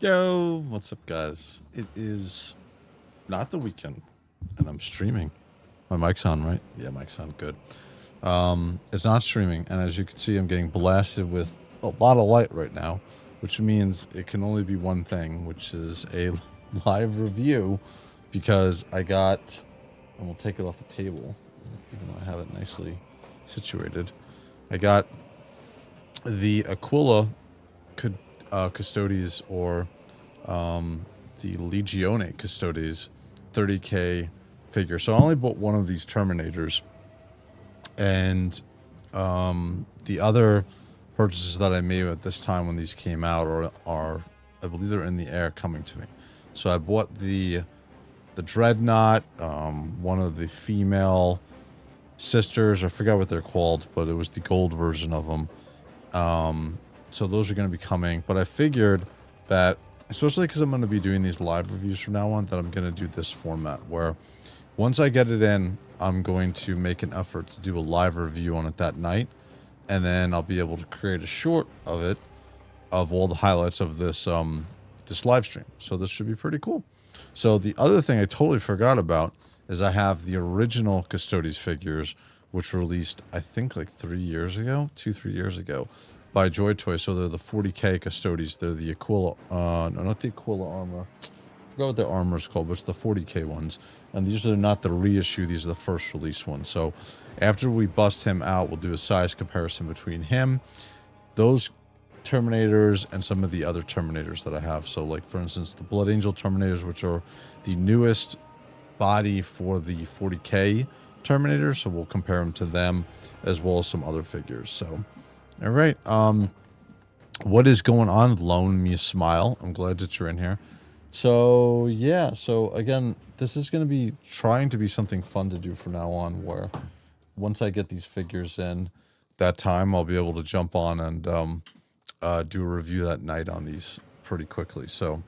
Yo, what's up, guys? It is not the weekend, and I'm streaming. My mic's on, right? Yeah, mic's on. Good. It's not streaming, and as you can see, I'm getting blasted with a lot of light right now, which means it can only be one thing, which is a live review, because I got, and we'll take it off the table, even though I have it nicely situated. I got the Aquila Custodes, or the Legione Custodes 30k figure. So I only bought one of these Terminators, and the other purchases that I made at this time when these came out are I believe they're in the air coming to me. So I bought the Dreadnought, one of the female sisters, I forgot what they're called, but it was the gold version of them. So those are going to be coming, but I figured that, especially because I'm going to be doing these live reviews from now on, that I'm going to do this format where once I get it in, I'm going to make an effort to do a live review on it that night, and then I'll be able to create a short of it, of all the highlights of this this live stream. So this should be pretty cool. So the other thing I totally forgot about is I have the original Custodes figures, which were released, I think, like 3 years ago, 2-3 years ago, by JOYTOY. So they're the 40k Custodes. They're the Aquila, no, not the Aquila armor. I forgot what their armor is called, but it's the 40k ones. And these are not the reissue, these are the first release ones. So after we bust him out, we'll do a size comparison between him, those Terminators, and some of the other Terminators that I have. So, like, for instance, the Blood Angel Terminators, which are the newest body for the 40k Terminator. So we'll compare them to them, as well as some other figures. So, all right. What is going on? Loan me a smile. I'm glad that you're in here. So, yeah. So, again, this is going to be trying to be something fun to do from now on, where once I get these figures in, that time I'll be able to jump on and do a review that night on these pretty quickly. So,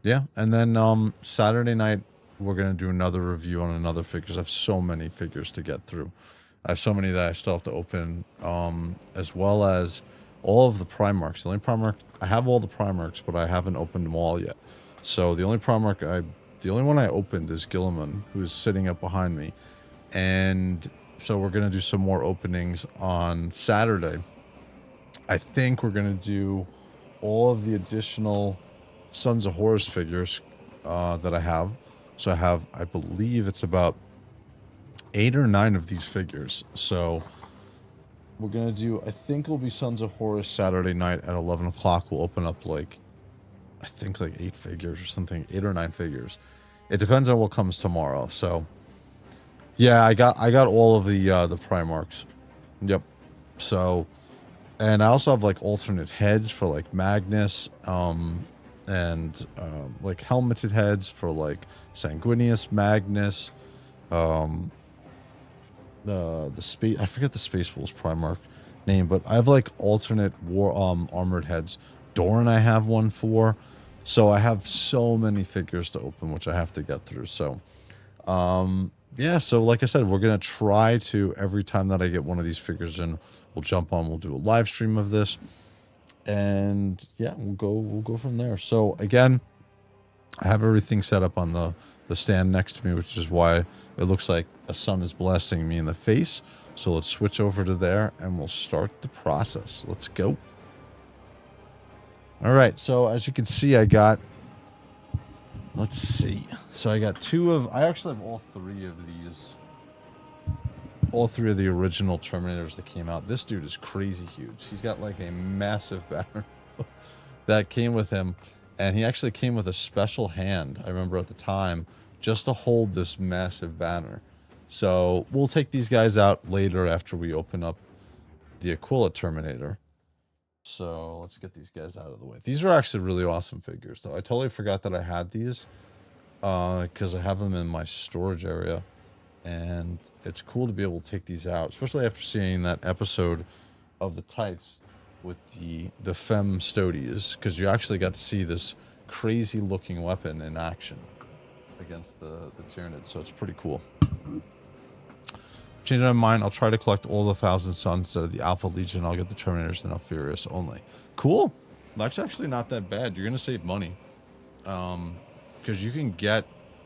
yeah. And then Saturday night, we're going to do another review on another figures. I have so many figures to get through. I have so many that I still have to open, as well as all of the Primarchs. The only Primarch, I have all the Primarchs, but I haven't opened them all yet. So the only Primarch the only one I opened is Guilliman, who's sitting up behind me. And so we're going to do some more openings on Saturday. I think we're going to do all of the additional Sons of Horus figures that I have. So I have, I believe it's about 8 or 9 of these figures. So we're going to do, I think it'll be Sons of Horus Saturday night at 11 o'clock. We'll open up, like, I think like 8 figures or something, 8 or 9 figures. It depends on what comes tomorrow. So yeah, I got all of the Primarchs. Yep. So, and I also have like alternate heads for like Magnus, and like helmeted heads for like Sanguinius, Magnus, the space, I forget the Space Wolves Primarch name, but I have like alternate armored heads. Doran I have one for. So I have so many figures to open, which I have to get through. So yeah, so like I said, we're gonna try to, every time that I get one of these figures in, we'll jump on, we'll do a live stream of this, and yeah, we'll go from there. So again, I have everything set up on the stand next to me, which is why it looks like a sun is blasting me in the face. So let's switch over to there and we'll start the process. Let's go. All right, so as you can see, I got, let's see. So I got I actually have all 3 of these. All 3 of the original Terminators that came out. This dude is crazy huge. He's got like a massive banner that came with him. And he actually came with a special hand, I remember at the time, just to hold this massive banner. So we'll take these guys out later after we open up the Aquila Terminator. So let's get these guys out of the way. These are actually really awesome figures, though. I totally forgot that I had these, because I have them in my storage area. And it's cool to be able to take these out, especially after seeing that episode of the Tights with the Femme Stodies, because you actually got to see this crazy looking weapon in action against the Tyranids. So it's pretty cool. Changing my mind, I'll try to collect all the 1,000 Suns of the Alpha Legion. I'll get the Terminators and Alfurious only. Cool. That's actually not that bad. You're going to save money. Because you can get,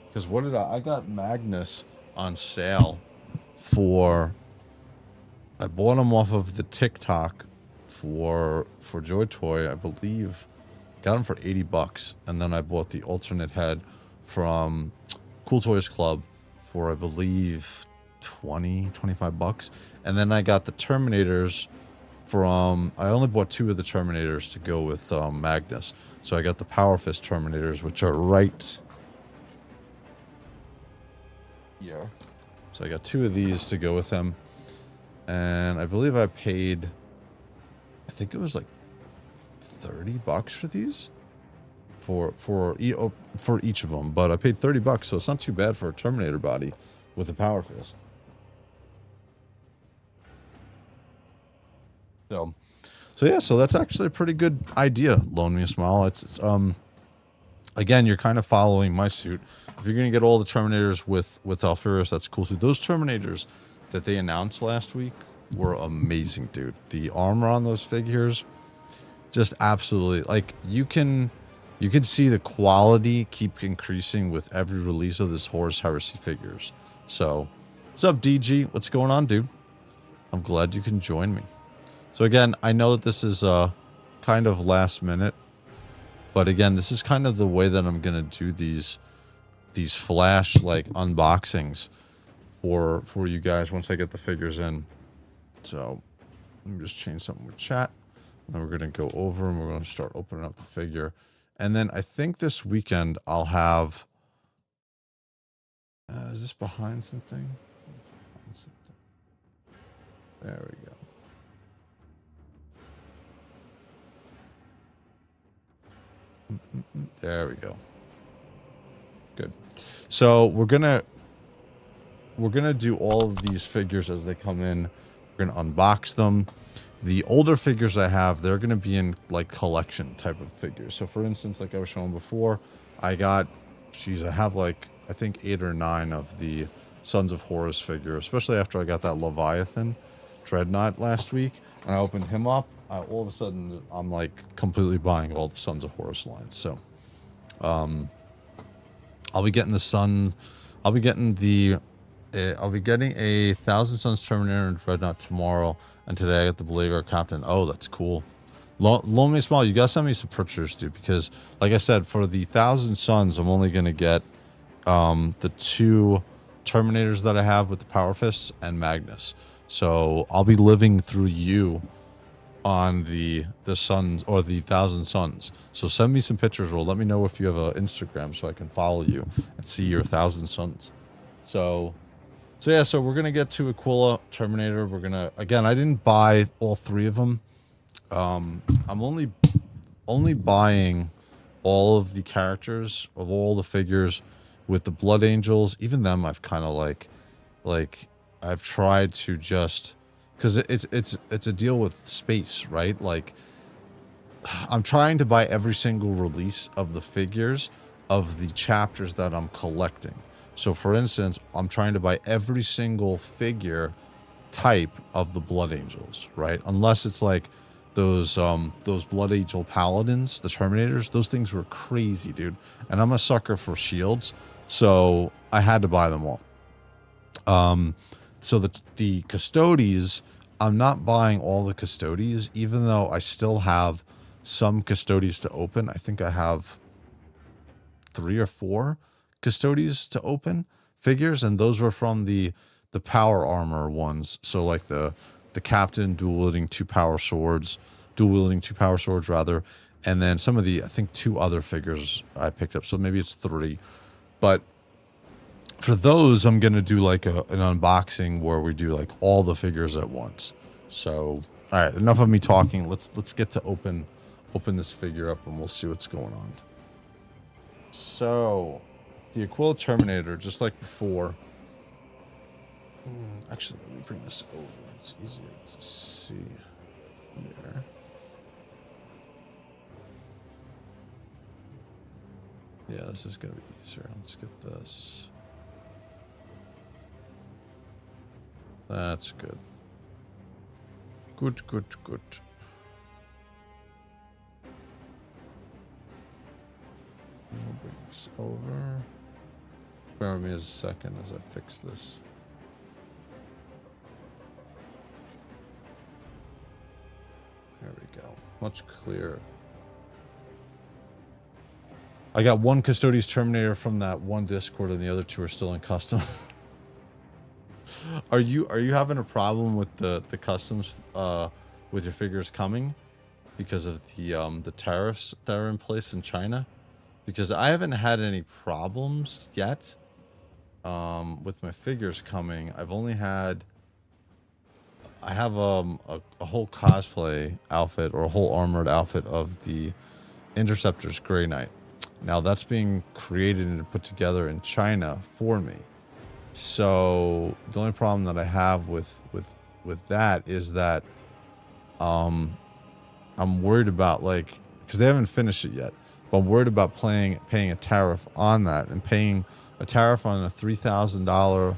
because what did I got Magnus on sale for, I bought him off of the TikTok for JOYTOY, I believe. Got him for $80, and then I bought the alternate head from Cool Toys Club for, I believe, 25 bucks. And then I got the Terminators from, I only bought 2 of the Terminators to go with Magnus. So I got the Power Fist Terminators, which are right here. So I got 2 of these to go with them. And I believe I paid, I think it was like $30 for these. For each of them, but I paid $30, so it's not too bad for a Terminator body with a Power Fist. So yeah, so that's actually a pretty good idea, Loan Me a Smile. It's again, you're kind of following my suit. If you're gonna get all the Terminators with Allarus, that's cool. So those Terminators that they announced last week were amazing, dude. The armor on those figures, just absolutely, like, you can see the quality keep increasing with every release of this Horus Heresy figures. So, what's up, DG? What's going on, dude? I'm glad you can join me. So again, I know that this is kind of last minute, but again, this is kind of the way that I'm gonna do these flash like unboxings for you guys once I get the figures in. So let me just change something with chat, and then we're gonna go over and we're gonna start opening up the figure. And then I think this weekend I'll have... is this behind something? There we go. There we go. Good. So we're gonna do all of these figures as they come in. We're gonna unbox them. The older figures I have, they're going to be in, like, collection type of figures. So, for instance, like I was showing before, I got, geez, I have, like, I think 8 or 9 of the Sons of Horus figure, especially after I got that Leviathan Dreadnought last week. And I opened him up. All of a sudden, I'm, like, completely buying all the Sons of Horus lines. So, I'll be getting the Sun... I'll be getting a Thousand Suns Terminator and Dreadnought tomorrow. And today I got the Believer Captain. Oh, that's cool. Loan Me a Smile, you gotta send me some pictures, dude. Because, like I said, for the Thousand Suns, I'm only gonna get the 2 Terminators that I have with the Power Fists and Magnus. So I'll be living through you on the Suns, or the Thousand Suns. So send me some pictures, or let me know if you have an Instagram so I can follow you and see your Thousand Suns. So yeah, so we're gonna get to Aquila Terminator. We're gonna, again, I didn't buy all 3 of them. I'm only buying all of the characters of all the figures with the Blood Angels. Even them, I've kind of like I've tried to just, because it's a deal with space, right? Like, I'm trying to buy every single release of the figures of the chapters that I'm collecting. So, for instance, I'm trying to buy every single figure type of the Blood Angels, right? Unless it's like those Blood Angel Paladins, the Terminators. Those things were crazy, dude. And I'm a sucker for shields, so I had to buy them all. So the Custodes, I'm not buying all the Custodes, even though I still have some Custodes to open. I think I have 3 or 4 Custodes to open figures, and those were from the power armor ones. So like the captain dual wielding 2 power swords rather, and then some of the, I think 2 other figures I picked up. So maybe it's 3, but for those I'm gonna do like an unboxing where we do like all the figures at once. So all right, enough of me talking. Let's get to open this figure up, and we'll see what's going on. So the Aquila Terminator, just like before. Actually, let me bring this over. It's easier to see here. Yeah, this is going to be easier. Let's get this. That's good. Good. this over. Bear with me a second as I fix this. There we go. Much clearer. I got one Custodes Terminator from that one Discord, and the other two are still in custom. Are you having a problem with the customs with your figures coming because of the tariffs that are in place in China? Because I haven't had any problems yet with my figures coming. I've only had I have a whole cosplay outfit or a whole armored outfit of the Interceptor's Grey Knight. Now that's being created and put together in China for me. So the only problem that I have with that is that I'm worried about, like, because they haven't finished it yet, but I'm worried about paying a tariff on that, and paying a tariff on a $3,000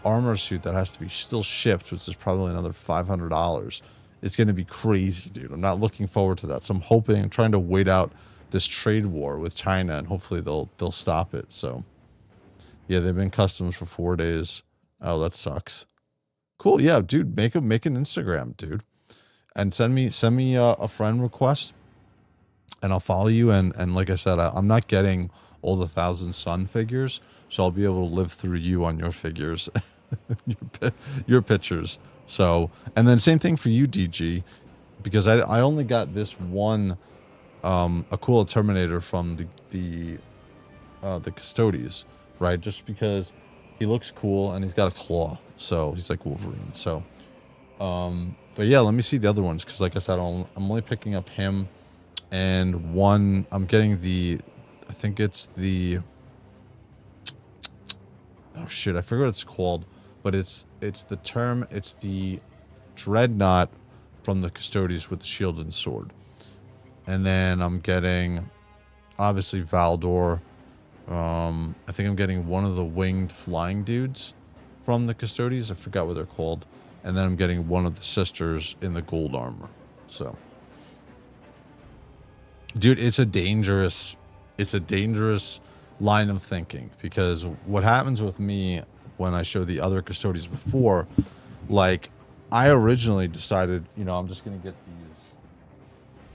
armor suit that has to be still shipped, which is probably another $500. It's going to be crazy, dude. I'm not looking forward to that. So I'm trying to wait out this trade war with China, and hopefully they'll stop it. So yeah, they've been customs for 4 days. Oh, that sucks. Cool. Yeah, dude, make an Instagram, dude, and send me a friend request, and I'll follow you. And like I said, I'm not getting all the Thousand Sun figures, so I'll be able to live through you on your figures, your pictures. So, and then same thing for you, DG, because I only got this one Aquilon Terminator from the Custodes, right? Just because he looks cool and he's got a claw, so he's like Wolverine. So, but yeah, let me see the other ones, because like I said, I'm only picking up him and one. I'm getting I think it's the, oh shit, I forget what it's called, but it's the Dreadnought from the Custodes with the shield and sword. And then I'm getting, obviously, Valdor. I think I'm getting one of the winged flying dudes from the Custodes. I forgot what they're called. And then I'm getting one of the sisters in the gold armor. So, dude, it's a dangerous line of thinking, because what happens with me when I show the other Custodes before, like, I originally decided, I'm just going to get these.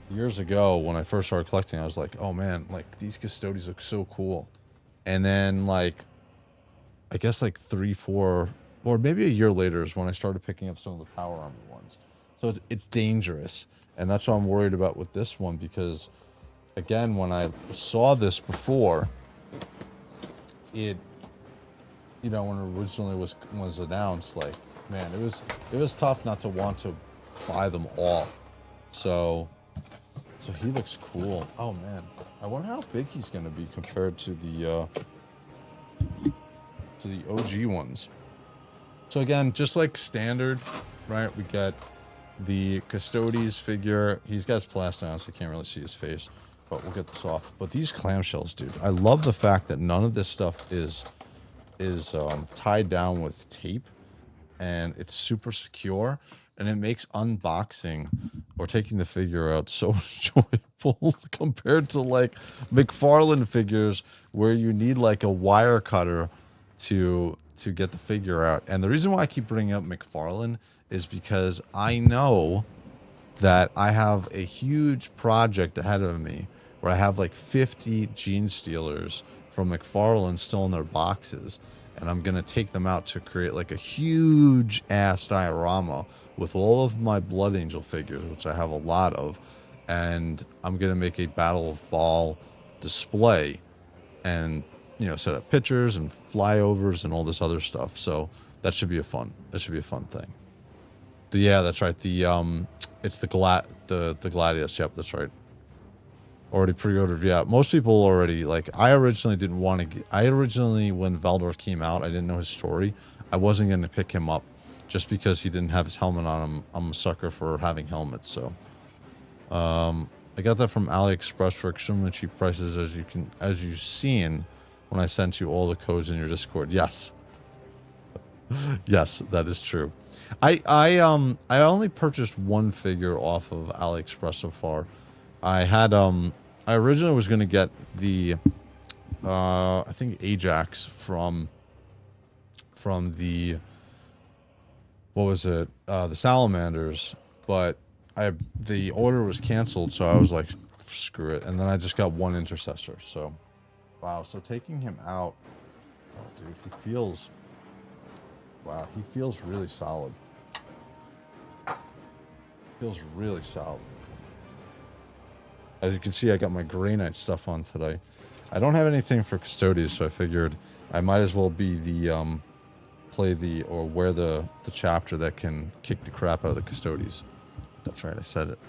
Years ago, when I first started collecting, I was like, oh man, like, these Custodes look so cool. And then, like, I guess like 3, 4, or maybe a year later is when I started picking up some of the power armor ones. So it's dangerous. And that's what I'm worried about with this one, because again, when I saw this before, when it originally was announced, like, man, it was tough not to want to buy them all. So he looks cool. Oh man, I wonder how big he's gonna be compared to the OG ones. So again, just like standard, right? We got the Custodes figure. He's got his plastic on, so you can't really see his face, but we'll get this off. But these clamshells, dude, I love the fact that none of this stuff is tied down with tape, and it's super secure. And it makes unboxing or taking the figure out so enjoyable compared to like McFarlane figures, where you need like a wire cutter to get the figure out. And the reason why I keep bringing up McFarlane is because I know that I have a huge project ahead of me where I have like 50 Gene Stealers from McFarlane still in their boxes. And I'm going to take them out to create like a huge ass diorama with all of my Blood Angel figures, which I have a lot of. And I'm going to make a Battle of Baal display and, set up pictures and flyovers and all this other stuff. So that should be a fun thing. Yeah, that's right. It's the Gladius. Yep, that's right. Already pre-ordered. Yeah, most people already, like, I originally didn't want to get, when Valdor came out, I didn't know his story. I wasn't going to pick him up just because he didn't have his helmet on him. I'm a sucker for having helmets. So I got that from AliExpress for extremely cheap prices, as you've seen when I sent you all the codes in your Discord. Yes. Yes, that is true. I only purchased one figure off of AliExpress so far. I originally was going to get the I think Ajax from the, what was it? The Salamanders, but the order was canceled, so I was like, screw it. And then I just got one intercessor. So, wow. So taking him out, oh, dude, he feels, wow, he feels really solid. Feels really solid. As you can see, I got my Grey Knight stuff on today. I don't have anything for Custodes, so I figured I might as well be the, or wear the chapter that can kick the crap out of the Custodes. That's right, I said it.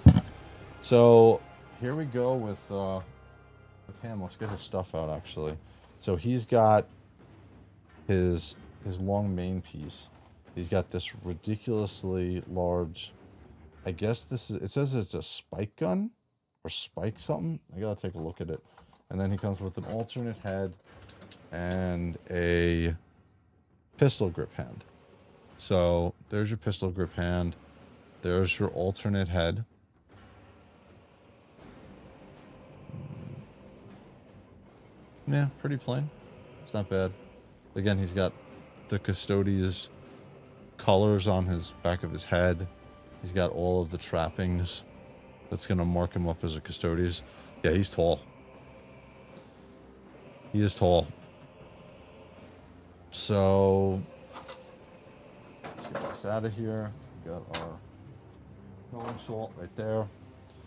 So, here we go with him. Let's get his stuff out, actually. So he's got his long main piece. He's got this ridiculously large, I guess this is, it says it's a spike gun or spike something. I gotta take a look at it. And then he comes with an alternate head and a pistol grip hand. So there's your pistol grip hand. There's your alternate head. Yeah, pretty plain. It's not bad. Again, he's got the Custodes colors on his back of his head. He's got all of the trappings that's going to mark him up as a Custodes. Yeah, he's tall. He is tall. So, let's get this out of here. We got our throwing salt right there.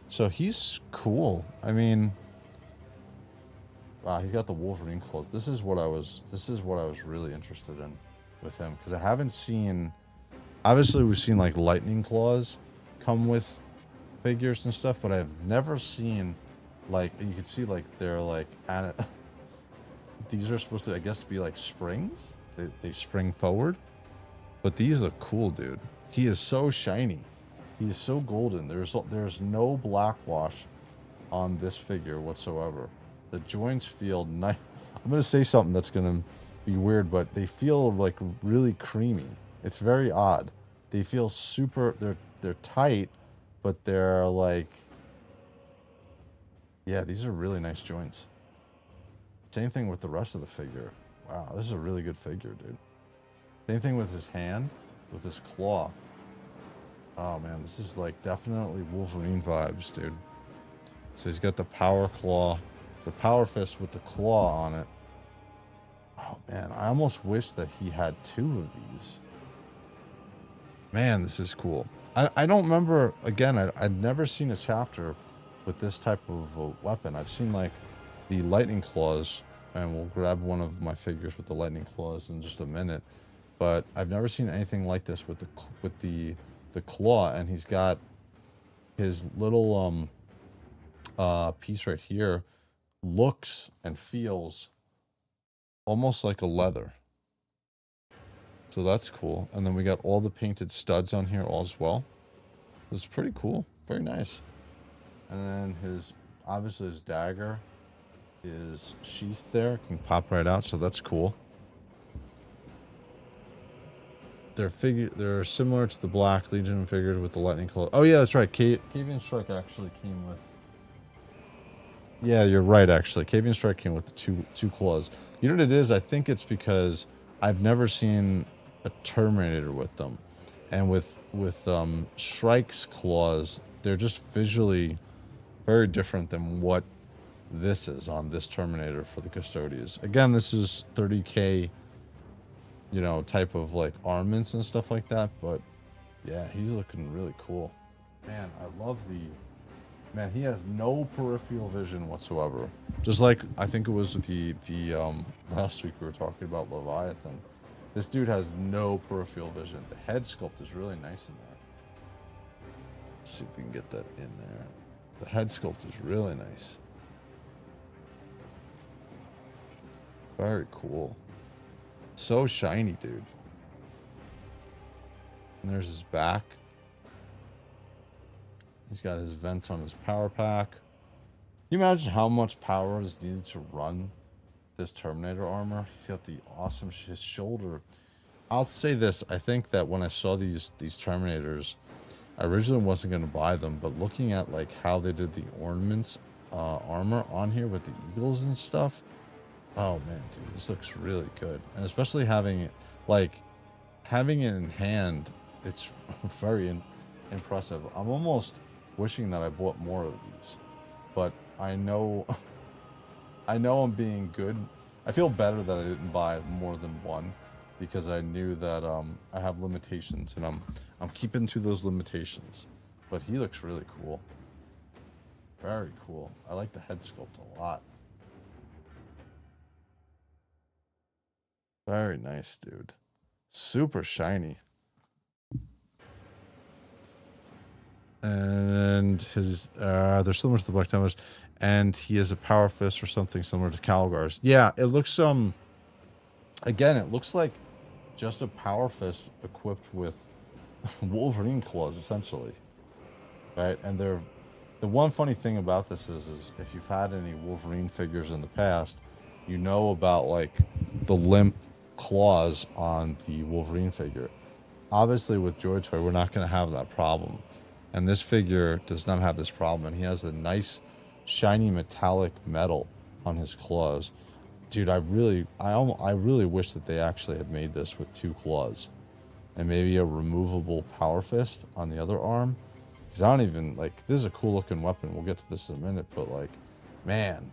So he's cool. I mean, wow, he's got the Wolverine claws. This is what I was really interested in with him, because I haven't seen, obviously we've seen like lightning claws come with figures and stuff, but I've never seen, like, you can see like they're like these are supposed to, I guess, be like springs. They spring forward, but these look cool, dude. He is so shiny. He is so golden. There's no black wash on this figure whatsoever. The joints feel nice. I'm gonna say something that's gonna be weird, but they feel like really creamy. It's very odd. They feel super. They're tight, but they're like, yeah, these are really nice joints. Same thing with the rest of the figure. Wow, this is a really good figure, dude. Same thing with his hand, with his claw. Oh man, this is like definitely Wolverine vibes, dude. So he's got the power claw, the power fist with the claw on it. Oh man, I almost wish that he had two of these. Man, this is cool. I don't remember, again, I'd never seen a chapter with this type of a weapon. I've seen like the lightning claws, and we'll grab one of my figures with the lightning claws in just a minute. But I've never seen anything like this with the claw, and he's got his little piece right here. Looks and feels almost like a leather. So that's cool. And then we got all the painted studs on here as well. It's pretty cool. Very nice. And then obviously his dagger is sheathed there. Can pop right out, so that's cool. They're similar to the Black Legion figures with the lightning claw. Oh yeah, that's right. Cavian Strike actually came with. Yeah, you're right. Actually, Cavian Strike came with the two claws. You know what it is? I think it's because I've never seen a Terminator with them, and with Strike's claws, they're just visually very different than what this is on this Terminator for the Custodes. Again, this is 30K, you know, type of like armaments and stuff like that, but yeah, he's looking really cool. Man, I love man, he has no peripheral vision whatsoever. Just like I think it was with the last week we were talking about Leviathan. This dude has no peripheral vision. The head sculpt is really nice in there. Let's see if we can get that in there. The head sculpt is really nice. Very cool. So shiny, dude. And there's his back. He's got his vents on his power pack. Can you imagine how much power is needed to run this Terminator armor? He's got the awesome, his shoulder. I'll say this, I think that when I saw these Terminators, I originally wasn't going to buy them, but looking at like how they did the ornaments, armor on here with the eagles and stuff, Oh man, dude, this looks really good, and especially having it, like, having it in hand, it's very impressive. I'm almost wishing that I bought more of these, but I know, I know I'm being good. I feel better that I didn't buy more than one, because I knew that I have limitations, and I'm keeping to those limitations. But he looks really cool, very cool. I like the head sculpt a lot. Very nice, dude. Super shiny. And his, they're similar to the Black Templars. And he has a power fist or something similar to Calgar's. Yeah, it looks, again, it looks like just a power fist equipped with Wolverine claws, essentially. Right? And they're, the one funny thing about this is if you've had any Wolverine figures in the past, you know about, like, the limp claws on the Wolverine figure. Obviously with JOYTOY we're not going to have that problem, and this figure does not have this problem, and he has a nice shiny metallic metal on his claws. Dude, I really wish that they actually had made this with 2 claws and maybe a removable power fist on the other arm, because I don't even, like, this is a cool looking weapon, we'll get to this in a minute, but, like, man,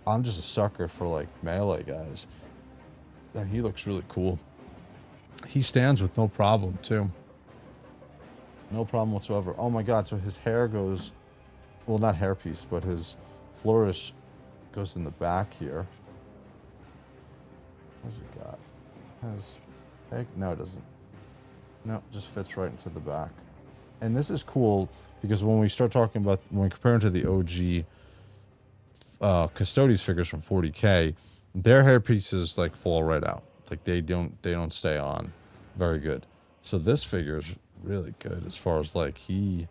I'm just a sucker for, like, melee guys. And he looks really cool. He stands with no problem, too. No problem whatsoever. Oh my god, so his hair goes... Well, not hairpiece, but his flourish goes in the back here. What's it got? Has peg? No, it doesn't. No, it just fits right into the back. And this is cool, because when we start talking about... When we compare them to the OG Custodes figures from 40K... Their hair pieces, like, fall right out. Like, they don't stay on very good. So this figure is really good as far as, like, he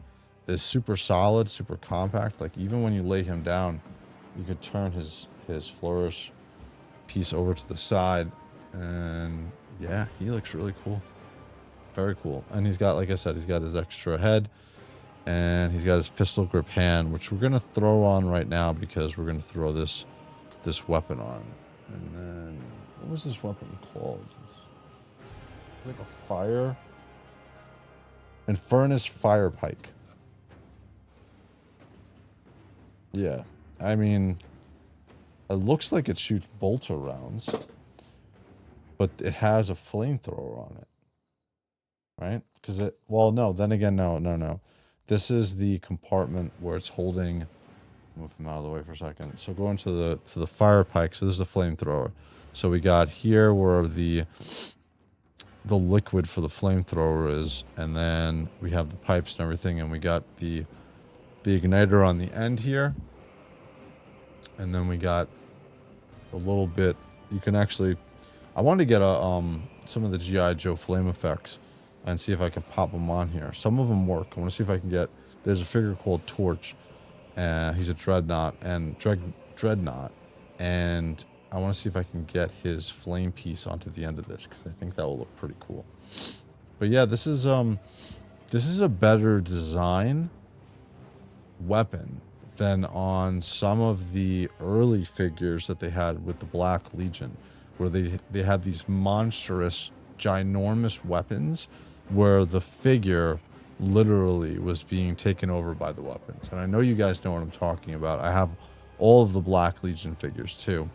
is super solid, super compact. Like, even when you lay him down, you could turn his flourish piece over to the side, and yeah, he looks really cool. Very cool. And he's got, like I said, he's got his extra head, and he's got his pistol grip hand, which we're gonna throw on right now because we're gonna throw this weapon on. And then, what was this weapon called? It's like a fire... Infernus Firepike. Yeah, I mean, it looks like it shoots bolter rounds, but it has a flamethrower on it. Right? Because it... Well, no, then again, no. This is the compartment where it's holding... Move him out of the way for a second. So going to the fire pike. So this is a flamethrower. So we got here where the liquid for the flamethrower is, and then we have the pipes and everything, and we got the igniter on the end here, and then we got a little bit. You can actually... I wanted to get some of the G.I. Joe flame effects and see if I can pop them on here. Some of them work. I want to see if I can get... There's a figure called Torch. He's a dreadnought, and and I want to see if I can get his flame piece onto the end of this, because I think that will look pretty cool. But yeah, this is a better design weapon than on some of the early figures that they had with the Black Legion, where they had these monstrous, ginormous weapons where the figure literally was being taken over by the weapons. And I know you guys know what I'm talking about. I have all of the Black Legion figures too,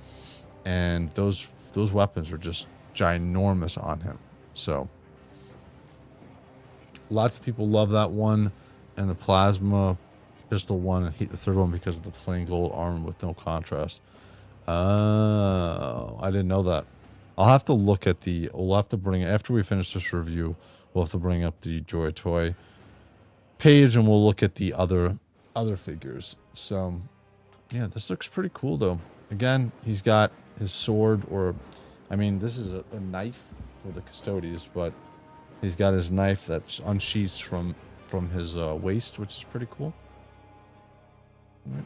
and those weapons are just ginormous on him. So lots of people love that one, and the plasma pistol one, and hate the third one because of the plain gold armor with no contrast. Oh, I didn't know that. I'll have to look at the... We'll have to bring... After we finish this review, we'll have to bring up the JOYTOY page, and we'll look at the other figures. So yeah, this looks pretty cool though. Again, he's got his sword, or I mean, this is a knife for the Custodes, but he's got his knife that unsheaths from his waist, which is pretty cool. Right.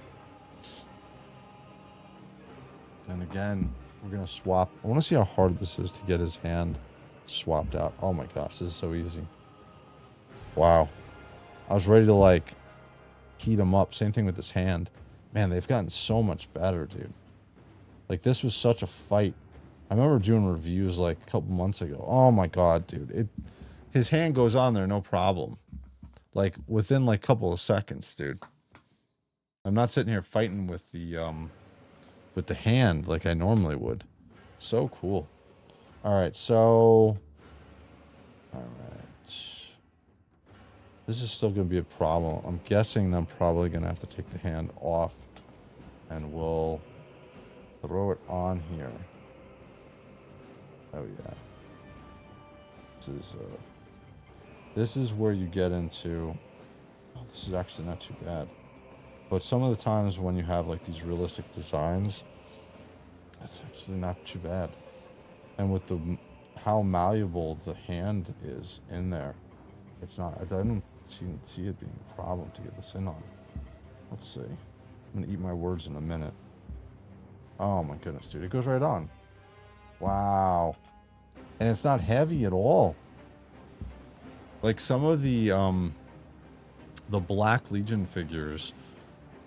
And again, we're gonna swap. I want to see how hard this is to get his hand swapped out. Oh my gosh, this is so easy. Wow. I was ready to, like, heat him up. Same thing with this hand. Man, they've gotten so much better, dude. Like, this was such a fight. I remember doing reviews like a couple months ago. Oh my god, dude. His hand goes on there, no problem. Like, within like a couple of seconds, dude. I'm not sitting here fighting with the hand like I normally would. So cool. Alright, so... Alright. This is still going to be a problem. I'm guessing I'm probably going to have to take the hand off. And we'll throw it on here. Oh yeah. This is where you get into... Oh, this is actually not too bad. But some of the times when you have like these realistic designs, that's actually not too bad. And with how malleable the hand is in there, it's not. I don't see it being a problem to get this in on. Let's see. I'm gonna eat my words in a minute. Oh my goodness, dude! It goes right on. Wow, and it's not heavy at all. Like some of the Black Legion figures,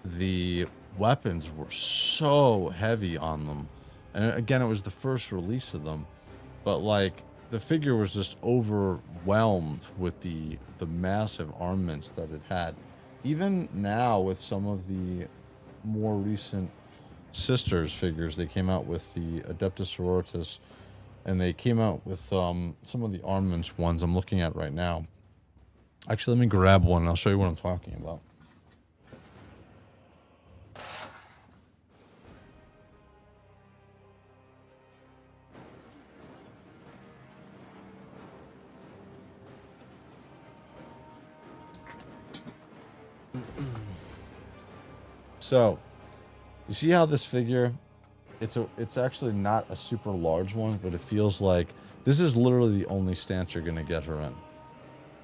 the weapons were so heavy on them. And again, it was the first release of them. But like, the figure was just overwhelmed with the massive armaments that it had. Even now, with some of the more recent Sisters figures, they came out with the Adeptus Sororitas. And they came out with some of the armaments ones I'm looking at right now. Actually, let me grab one and I'll show you what I'm talking about. So, you see how this figure, it's actually not a super large one, but it feels like this is literally the only stance you're going to get her in.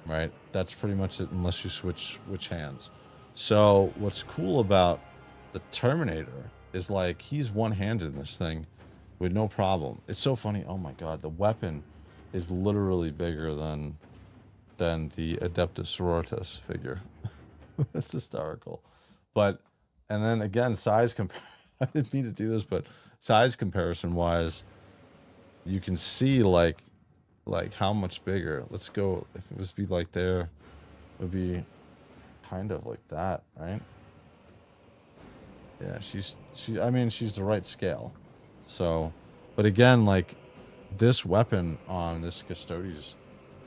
Right? That's pretty much it, unless you switch hands. So, what's cool about the Terminator is like he's one-handed in this thing with no problem. It's so funny. Oh my god, the weapon is literally bigger than the Adeptus Sororitas figure. That's hysterical. But and then again, size I didn't mean to do this, but size comparison wise, you can see like how much bigger. Let's go. If it was be like there, it would be kind of like that, right? Yeah, I mean, she's the right scale. So, but again, like this weapon on this Custodes,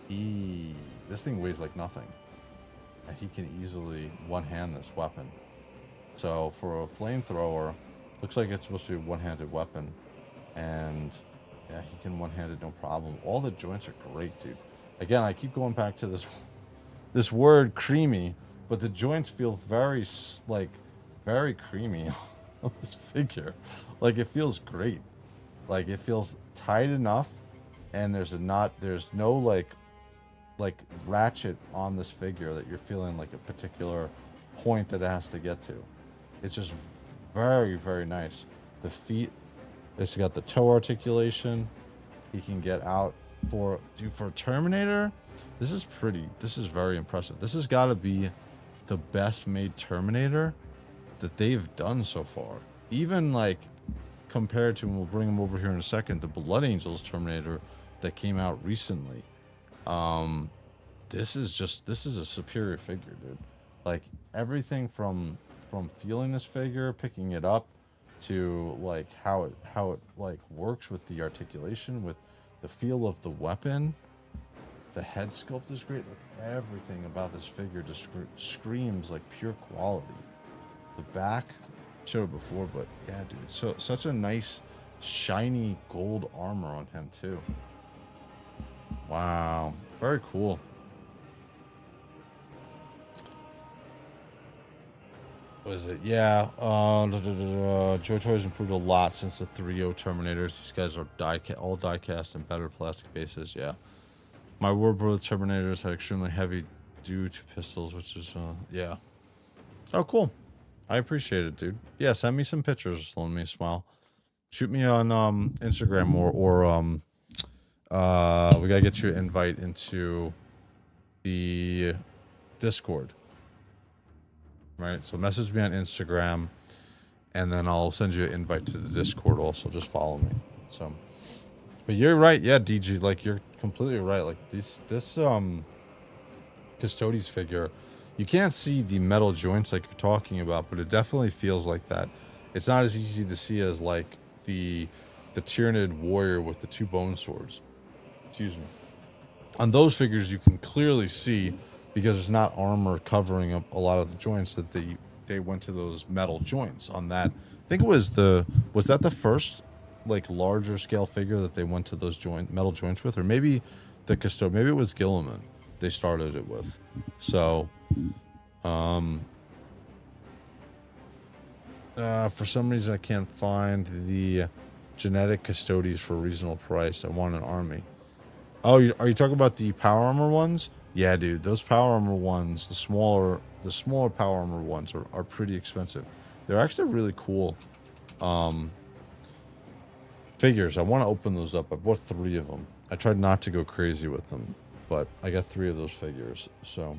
this thing weighs like nothing, and he can easily one-hand this weapon. So for a flamethrower, looks like it's supposed to be a one-handed weapon, and yeah, he can one-hand it no problem. All the joints are great, dude. Again, I keep going back to this word creamy, but the joints feel very creamy on this figure. Like it feels great. Like it feels tight enough, and there's no like ratchet on this figure that you're feeling like a particular point that it has to get to. It's just very, very nice. The feet, it's got the toe articulation. He can get out for Terminator. This is very impressive. This has got to be the best made Terminator that they've done so far. Even like compared to, and we'll bring him over here in a second, the Blood Angels Terminator that came out recently. This is a superior figure, dude. Like everything from feeling this figure, picking it up, to like how it like works with the articulation, with the feel of the weapon. The head sculpt is great. Like everything about this figure just screams like pure quality. The back, showed it before, but yeah, dude, so such a nice shiny gold armor on him too. Wow, very cool. What is it? Yeah, JOYTOY's improved a lot since the 3.0 Terminators. These guys are all die-cast and better plastic bases, yeah. My Warbrother Terminators had extremely heavy due to pistols, which is, yeah. Oh, cool. I appreciate it, dude. Yeah, send me some pictures, let me smile. Shoot me on Instagram or we gotta get you an invite into the Discord. Right, so message me on Instagram, and then I'll send you an invite to the Discord also. Just follow me. So, but you're right. Yeah, DG, like you're completely right. Like this Custodes figure, you can't see the metal joints like you're talking about, but it definitely feels like that. It's not as easy to see as like the Tyranid warrior with the 2 bone swords. Excuse me. On those figures, you can clearly see, because there's not armor covering up a lot of the joints, that they went to those metal joints on that. I think it was that the first like larger scale figure that they went to those metal joints with, or maybe the Custode, maybe it was Guilliman they started it with. So, for some reason I can't find the genetic Custodes for a reasonable price. I want an army. Oh, are you talking about the power armor ones? Yeah, dude, those power armor ones, the smaller power armor ones are pretty expensive. They're actually really cool figures. I want to open those up. I bought 3 of them. I tried not to go crazy with them, but I got 3 of those figures. So,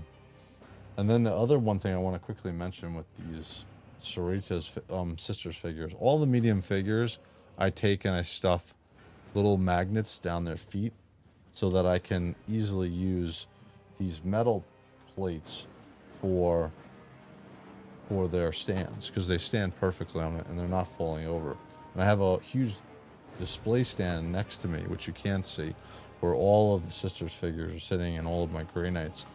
and then the other one thing I want to quickly mention with these Sarita's sisters figures, all the medium figures, I take and I stuff little magnets down their feet, so that I can easily use these metal plates for their stands, because they stand perfectly on it and they're not falling over. And I have a huge display stand next to me, which you can't see, where all of the sisters figures are sitting and all of my Grey Knights.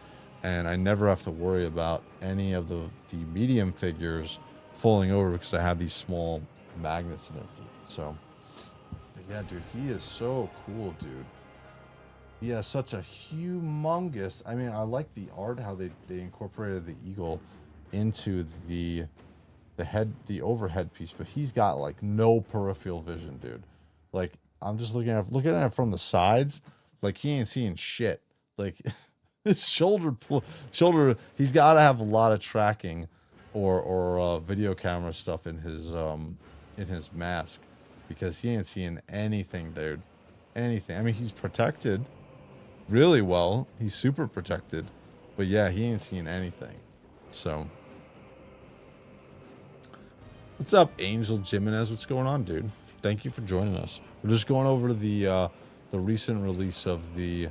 And I never have to worry about any of the medium figures falling over, because I have these small magnets in their feet. So, but yeah, dude, he is so cool, dude. He has such a humongous... I mean, I like the art, how they incorporated the eagle into the overhead piece, but he's got like no peripheral vision, dude. Like, I'm just looking at it from the sides, like he ain't seeing shit. Like his shoulder, he's got to have a lot of tracking or video camera stuff in his mask, because he ain't seeing anything, dude. Anything. I mean, he's protected really well. He's super protected, but yeah, he ain't seeing anything. So, what's up, Angel Jimenez? What's going on, dude? Thank you for joining us. We're just going over to the recent release of the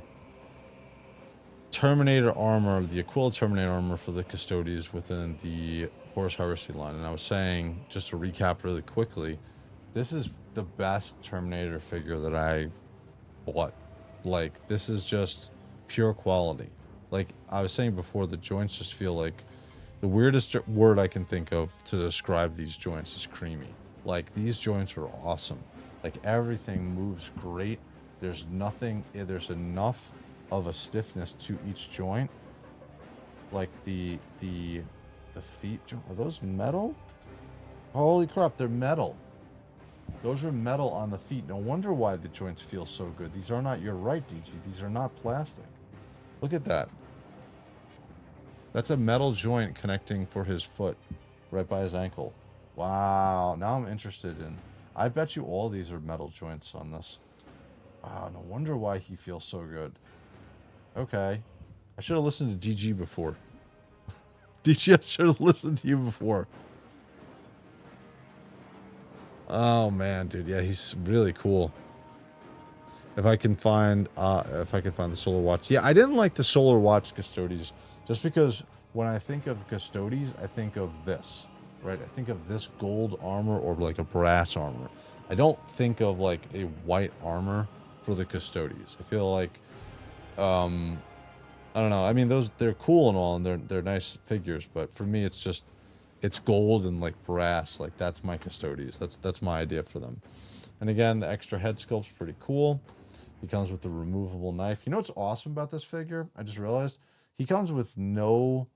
Terminator Armour, the Aquilon Terminator Armour for the Custodes within the Horus Heresy line. And I was saying, just to recap really quickly, this is the best Terminator figure that I bought. Like, this is just pure quality. Like I was saying before, the joints just feel like, the weirdest word I can think of to describe these joints is creamy. Like, these joints are awesome. Like, everything moves great. There's enough of a stiffness to each joint. Like the feet, are those metal? Holy crap, they're metal. Those are metal on the feet. No wonder why the joints feel so good. These are not, you're right, DG, these are not plastic. Look at that. That's a metal joint connecting for his foot, right by his ankle. Wow, now I'm interested in... I bet you all these are metal joints on this. Wow, no wonder why he feels so good. Okay. I should have listened to DG before. DG, I should have listened to you before. Oh, man, dude. Yeah, he's really cool. If I can find the Solar Watch. Yeah, I didn't like the Solar Watch Custodes, just because when I think of Custodes, I think of this, right? I think of this gold armor or like a brass armor. I don't think of like a white armor for the Custodes. I feel like, I don't know. I mean, they're cool and all, and they're nice figures, but for me, it's just, it's gold and like brass. Like, that's my Custodes. That's my idea for them. And again, the extra head sculpt's pretty cool. He comes with the removable knife. You know what's awesome about this figure? I just realized he comes with nothing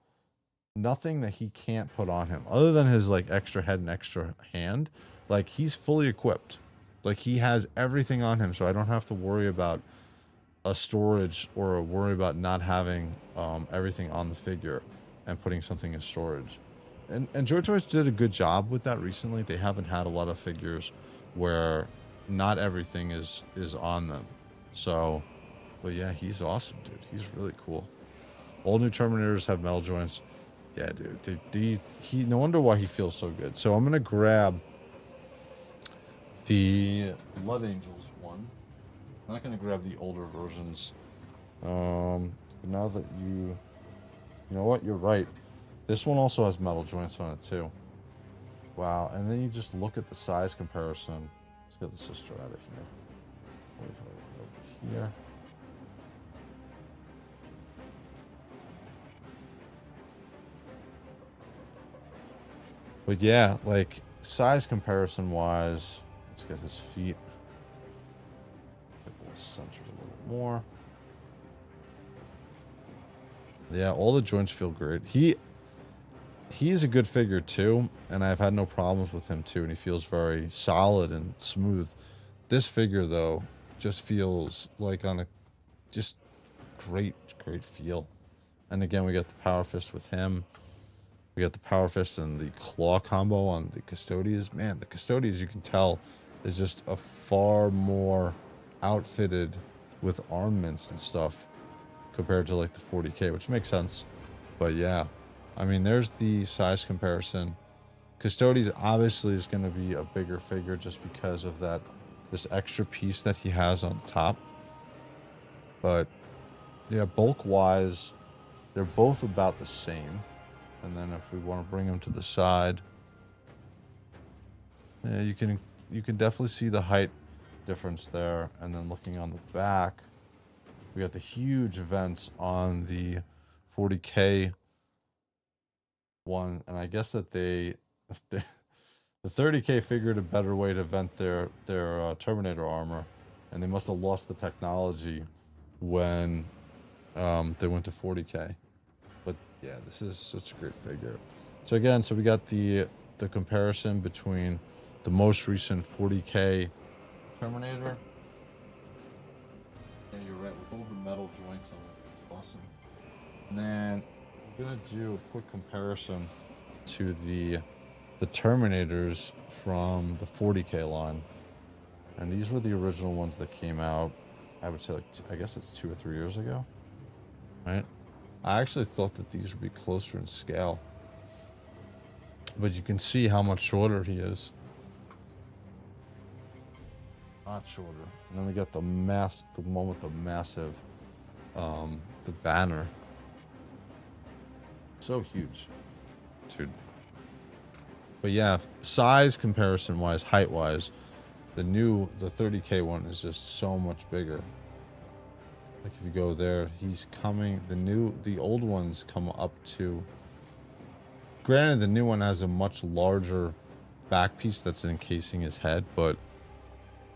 that he can't put on him other than his like extra head and extra hand. Like, he's fully equipped. Like, he has everything on him, so I don't have to worry about a storage or a worry about not having everything on the figure and putting something in storage. And JOYTOYs did a good job with that recently. They haven't had a lot of figures where not everything is on them. So, but yeah, he's awesome, dude. He's really cool. All new Terminators have metal joints. Yeah, dude. No wonder why he feels so good. So I'm gonna grab The Blood Angels one. I'm not going to grab the older versions. But now that you know what, you're right. This one also has metal joints on it too. Wow, and then you just look at the size comparison. Let's get the sister out of here. Over here. But yeah, like size comparison wise, let's get his feet. We'll center a little more. Yeah, all the joints feel great. He's a good figure too, and I've had no problems with him too, and he feels very solid and smooth. This figure though just feels like on a just great feel. And again, we got the Power Fist with him. We got the Power Fist and the Claw combo on the Custodes. Man, the Custodes, you can tell, is just a far more outfitted with armaments and stuff compared to like the 40k, which makes sense. But yeah, I mean, there's the size comparison. Custodes obviously is going to be a bigger figure just because of that, this extra piece that he has on the top. But yeah, bulk wise, they're both about the same. And then if we want to bring them to the side, yeah, you can definitely see the height difference there. And then looking on the back, we got the huge vents on the 40k one, and I guess that the 30k figured a better way to vent their Terminator armor, and they must have lost the technology when they went to 40k. But yeah, this is such a great figure. So again, so we got the comparison between the most recent 40k Terminator. Yeah, you're right, with all the metal joints on it. Awesome. And then I'm gonna do a quick comparison to the Terminators from the 40k line. And these were the original ones that came out, I would say, like, I guess it's 2 or 3 years ago, right? I actually thought that these would be closer in scale, but you can see how much shorter he is. Not shorter. And then we got the one with the massive, the banner. So huge, dude. But yeah, size comparison wise, height wise, the 30k one is just so much bigger. Like if you go there, he's coming, the old ones come up to, granted the new one has a much larger back piece that's encasing his head, but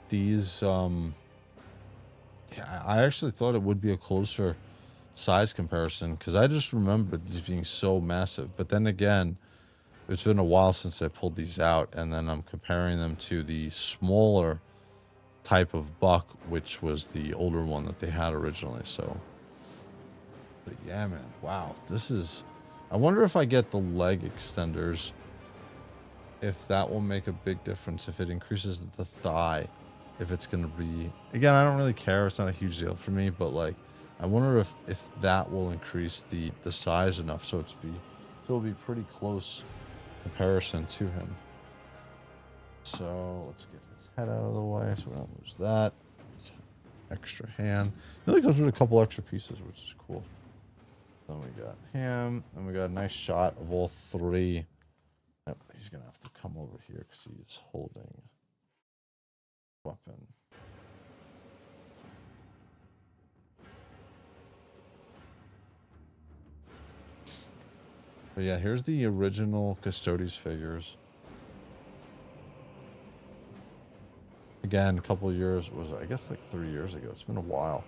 these, yeah, I actually thought it would be a closer size comparison because I just remember these being so massive. But then again, it's been a while since I pulled these out, and then I'm comparing them to the smaller type of buck, which was the older one that they had originally. So, but yeah, man, wow, this is, I wonder if I get the leg extenders, if that will make a big difference, if it increases the thigh, if it's going to be, again, I don't really care, it's not a huge deal for me, but like, I wonder if that will increase the size enough so it'll be pretty close comparison to him. So let's get his head out of the way so we don't lose that. Extra hand. It really comes with a couple extra pieces, which is cool. Then we got him, and we got a nice shot of all three. Oh, he's gonna have to come over here because he's holding a weapon. But yeah, here's the original Custodes figures. Again, a couple of years, I guess like 3 years ago. It's been a while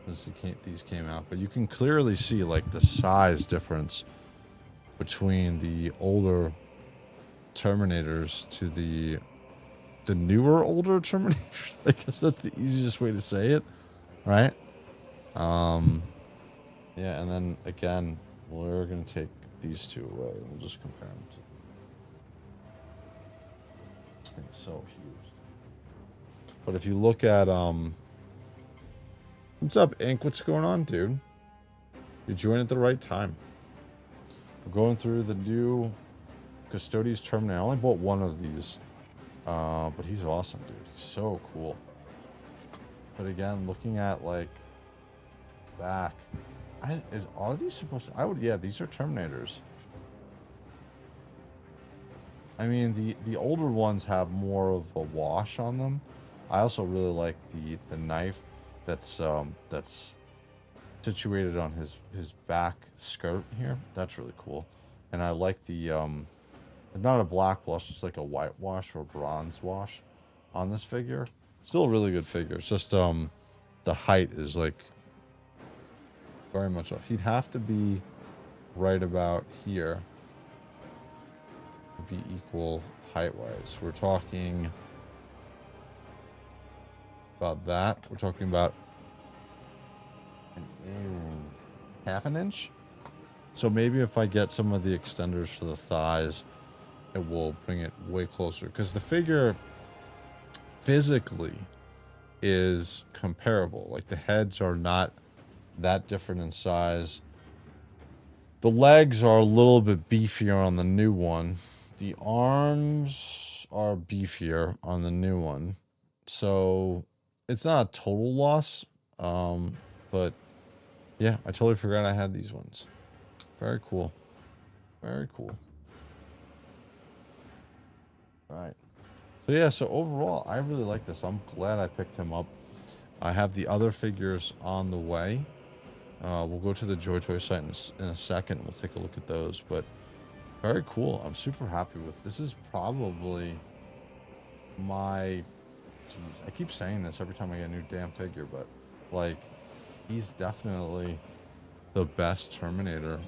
since these came out. But you can clearly see like the size difference between the older Terminators to the newer, older Terminators. I guess that's the easiest way to say it, right? Yeah, and then again, we're going to take these two away and we'll just compare them to. This thing's so huge. But if you look at what's up, Ink? What's going on, dude? You joined at the right time. We're going through the new Custodes Terminator. I only bought one of these. But he's awesome, dude. He's so cool. But again, looking at like back, are these supposed to? Yeah, these are Terminators. I mean, the older ones have more of a wash on them. I also really like the knife that's situated on his back skirt here. That's really cool. And I like the not a black wash, it's like a white wash or bronze wash on this figure. Still a really good figure. It's just the height is like very much off. He'd have to be right about here to be equal height wise. We're talking about that. We're talking about half an inch. So maybe if I get some of the extenders for the thighs, it will bring it way closer, because the figure physically is comparable. Like, the heads are not that different in size. The legs are a little bit beefier on the new one. The arms are beefier on the new one. So it's not a total loss. But yeah, I totally forgot I had these ones. Very cool. Very cool. All right. So yeah, so overall, I really like this. I'm glad I picked him up. I have the other figures on the way. We'll go to the JOYTOY site in a second. We'll take a look at those, but very cool. I'm super happy with this. Is probably my... Jeez, I keep saying this every time I get a new damn figure, but like, he's definitely the best Terminator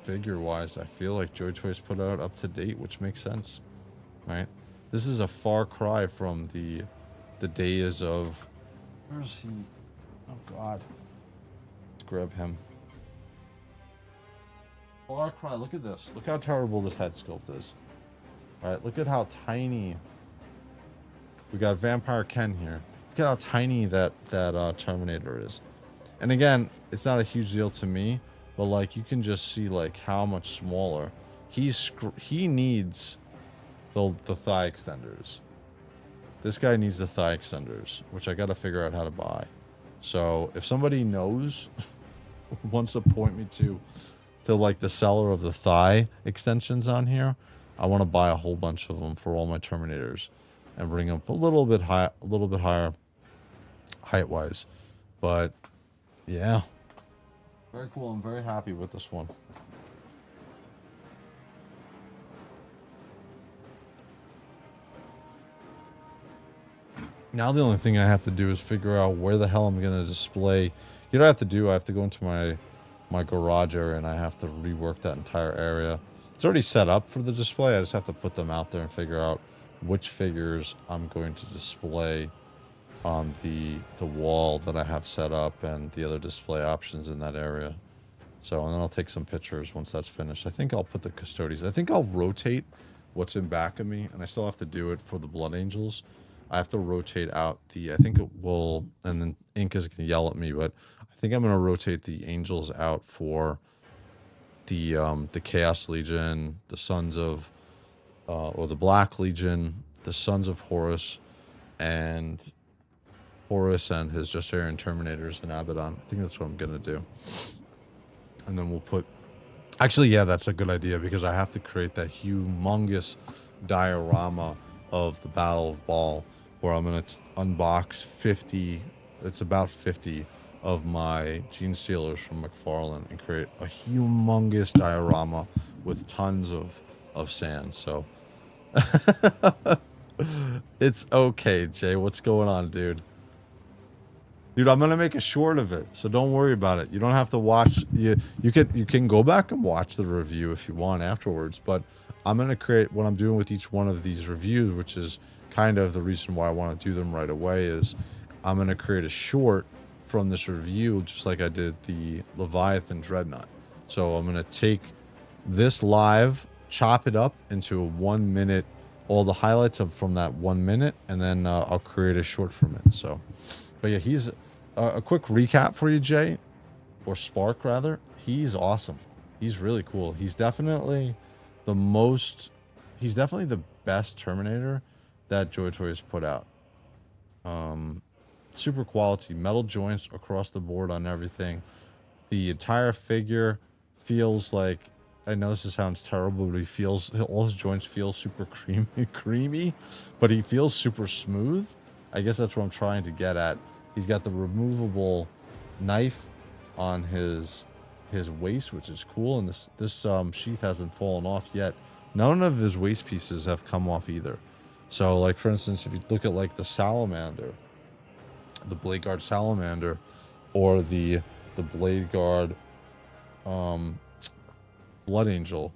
figure-wise. I feel like JOYTOY's put out up to date, which makes sense, right? This is a far cry from the days of... Where's he? Oh, God. Let's grab him. Far cry. Look at this. Look how terrible this head sculpt is. All right, look at how tiny... We got Vampire Ken here. Look at how tiny that Terminator is. And again, it's not a huge deal to me, but like, you can just see like how much smaller. He needs the thigh extenders. This guy needs the thigh extenders, which I got to figure out how to buy. So if somebody knows, wants to point me to like the seller of the thigh extensions on here, I want to buy a whole bunch of them for all my Terminators and bring them up a little bit higher height wise. But yeah, very cool. I'm very happy with this one. Now the only thing I have to do is figure out where the hell I'm going to display. You know what I have to do? I have to go into my garage area, and I have to rework that entire area. It's already set up for the display. I just have to put them out there and figure out which figures I'm going to display on the wall that I have set up and the other display options in that area. So, and then I'll take some pictures once that's finished. I think I'll put the Custodes. I think I'll rotate what's in back of me, and I still have to do it for the Blood Angels. I have to rotate out I think it will, and then Inca's going to yell at me, but I think I'm going to rotate the Angels out for the Chaos Legion, the Sons of, or the Black Legion, the Sons of Horus, and Horus and his Justarian Terminators in Abaddon. I think that's what I'm going to do. And then we'll put... Actually, yeah, that's a good idea, because I have to create that humongous diorama of the Battle of Baal, where I'm going to unbox 50... It's about 50 of my Gene Stealers from McFarlane and create a humongous diorama with tons of sand. So... It's okay, Jay. What's going on, dude? Dude, I'm gonna make a short of it, so don't worry about it. You don't have to watch. You can go back and watch the review if you want afterwards. But I'm gonna create what I'm doing with each one of these reviews, which is kind of the reason why I want to do them right away. Is I'm gonna create a short from this review, just like I did the Leviathan Dreadnought. So I'm gonna take this live, chop it up into a 1 minute. All the highlights from that 1 minute, and then I'll create a short from it. So, but yeah, he's a quick recap for you, Jay, or Spark rather. He's awesome. He's really cool. He's definitely the best Terminator that JOYTOY has put out. Super quality metal joints across the board on everything. The entire figure feels like, I know this sounds terrible, but all his joints feel super creamy, but he feels super smooth. I guess that's what I'm trying to get at. He's got the removable knife on his waist, which is cool, and this sheath hasn't fallen off yet. None of his waist pieces have come off either. So, like, for instance, if you look at, like, the Salamander, the Blade Guard Salamander, or the Blade Guard Blood Angel,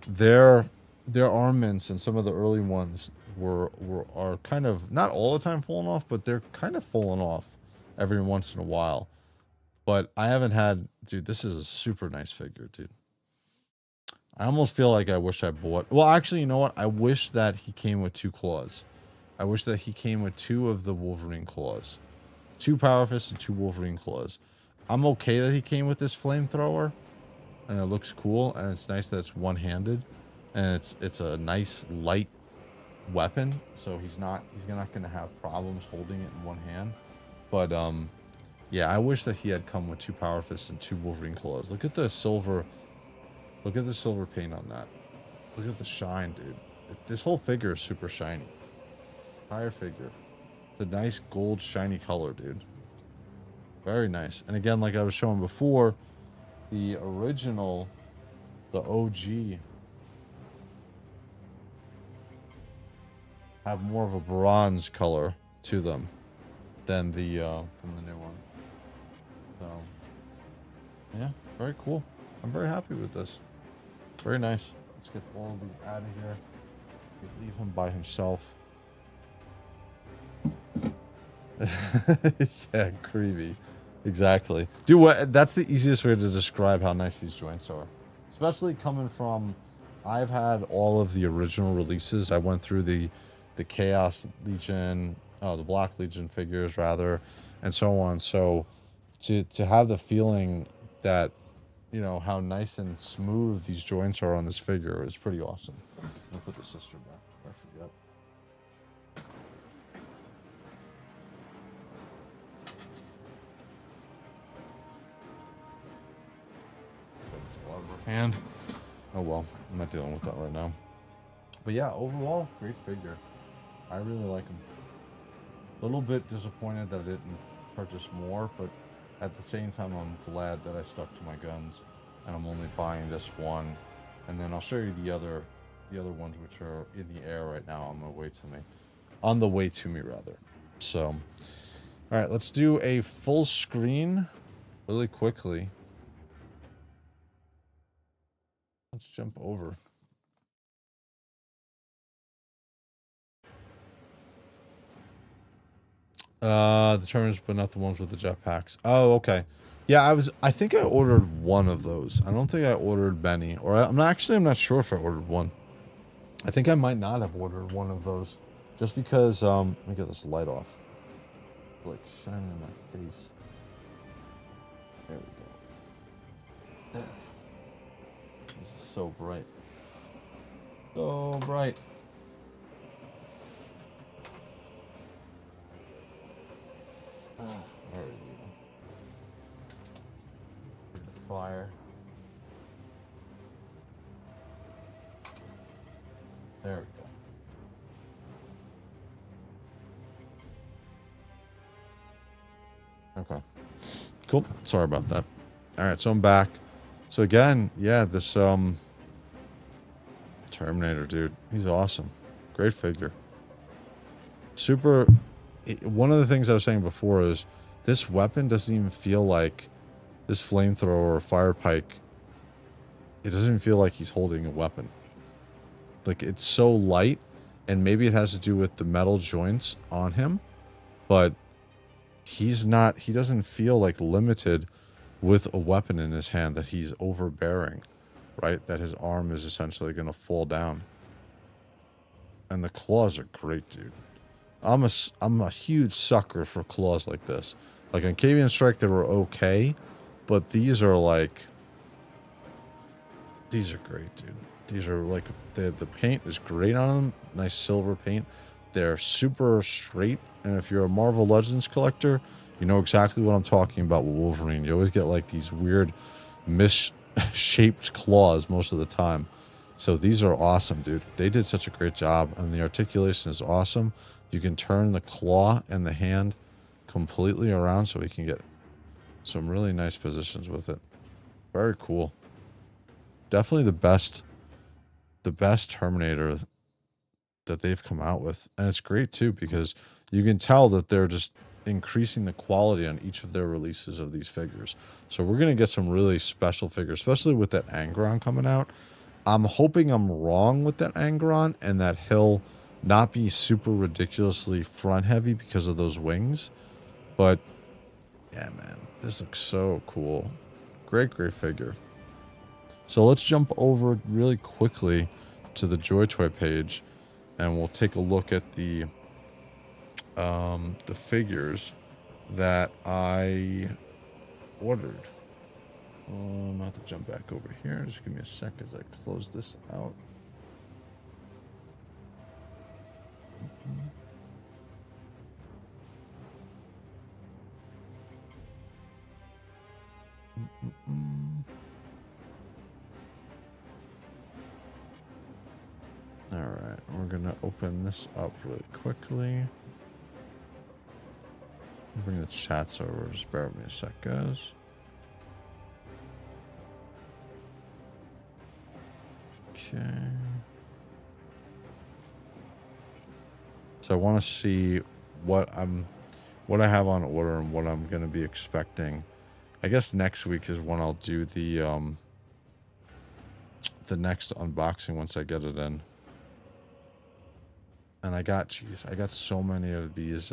their armaments and some of the early ones are kind of, not all the time falling off, but they're kind of falling off every once in a while. But I haven't had, dude, this is a super nice figure, dude. I almost feel like I wish I bought, well, actually, you know what? I wish that he came with 2 claws. I wish that he came with 2 of the Wolverine claws. 2 Power Fists and 2 Wolverine claws. I'm okay that he came with this flamethrower, and it looks cool, and it's nice that it's one-handed, and it's a nice light weapon, so he's not going to have problems holding it in one hand. But yeah, I wish that he had come with 2 Power Fists and 2 Wolverine claws. Look at the silver paint on that. Look at the shine, dude. This whole figure is super shiny. Entire figure. It's a nice gold shiny color, dude. Very nice. And again, like I was showing before, the original, the OG, have more of a bronze color to them than the new one. So yeah, very cool. I'm very happy with this. Very nice. Let's get all of these out of here. Leave him by himself. Yeah, creepy. Exactly. Dude, what? That's the easiest way to describe how nice these joints are. Especially coming from, I've had all of the original releases. I went through the Chaos Legion, the Black Legion figures rather, and so on. So to have the feeling that, you know, how nice and smooth these joints are on this figure is pretty awesome. I'll put the sister back. I forget. Hand. Oh well, I'm not dealing with that right now. But yeah, overall, great figure. I really like him. A little bit disappointed that I didn't purchase more, but at the same time, I'm glad that I stuck to my guns, and I'm only buying this one. And then I'll show you the other ones which are in the air right now on the way to me rather. So, all right, let's do a full screen really quickly. Let's jump over. The Terminators, but not the ones with the jetpacks. Oh, okay. Yeah, I think I ordered one of those. I don't think I ordered many. Or I'm not sure if I ordered one. I think I might not have ordered one of those. Just because, let me get this light off. Like, shining in my face. There we go. There. This is so bright. So bright. There we go. The fire. There we go. Okay. Cool. Sorry about that. Alright, so I'm back. So again, yeah, this Terminator, dude. He's awesome. Great figure. Super. One of the things I was saying before is this weapon doesn't even feel like this flamethrower or Firepike. It doesn't even feel like he's holding a weapon. Like, it's so light, and maybe it has to do with the metal joints on him, but he doesn't feel like limited with a weapon in his hand that he's overbearing, right? That his arm is essentially going to fall down. And the claws are great, dude. I'm a huge sucker for claws like this. Like on Cavian Strike, they were okay, but these are like, these are great, dude. These are like, the paint is great on them. Nice silver paint. They're super straight, and if you're a Marvel Legends collector, you know exactly what I'm talking about with Wolverine. You always get like these weird misshaped claws most of the time. So these are awesome, dude. They did such a great job, and the articulation is awesome. You can turn the claw and the hand completely around so we can get some really nice positions with it. Very cool. Definitely the best Terminator that they've come out with. And it's great too, because you can tell that they're just increasing the quality on each of their releases of these figures. So we're going to get some really special figures, especially with that Angron coming out. I'm hoping I'm wrong with that Angron and that he'll not be super ridiculously front heavy because of those wings. But yeah, man, this looks so cool. Great figure. So let's jump over really quickly to the JOYTOY page, and we'll take a look at the figures that I ordered. I'm about to jump back over here. Just give me a sec as I close this out. All right, we're gonna open this up really quickly. Bring the chats over. Just bear with me a sec, guys. Okay. So I want to see what I have on order and what I'm going to be expecting. I guess next week is when I'll do the next unboxing once I get it in. And I got so many of these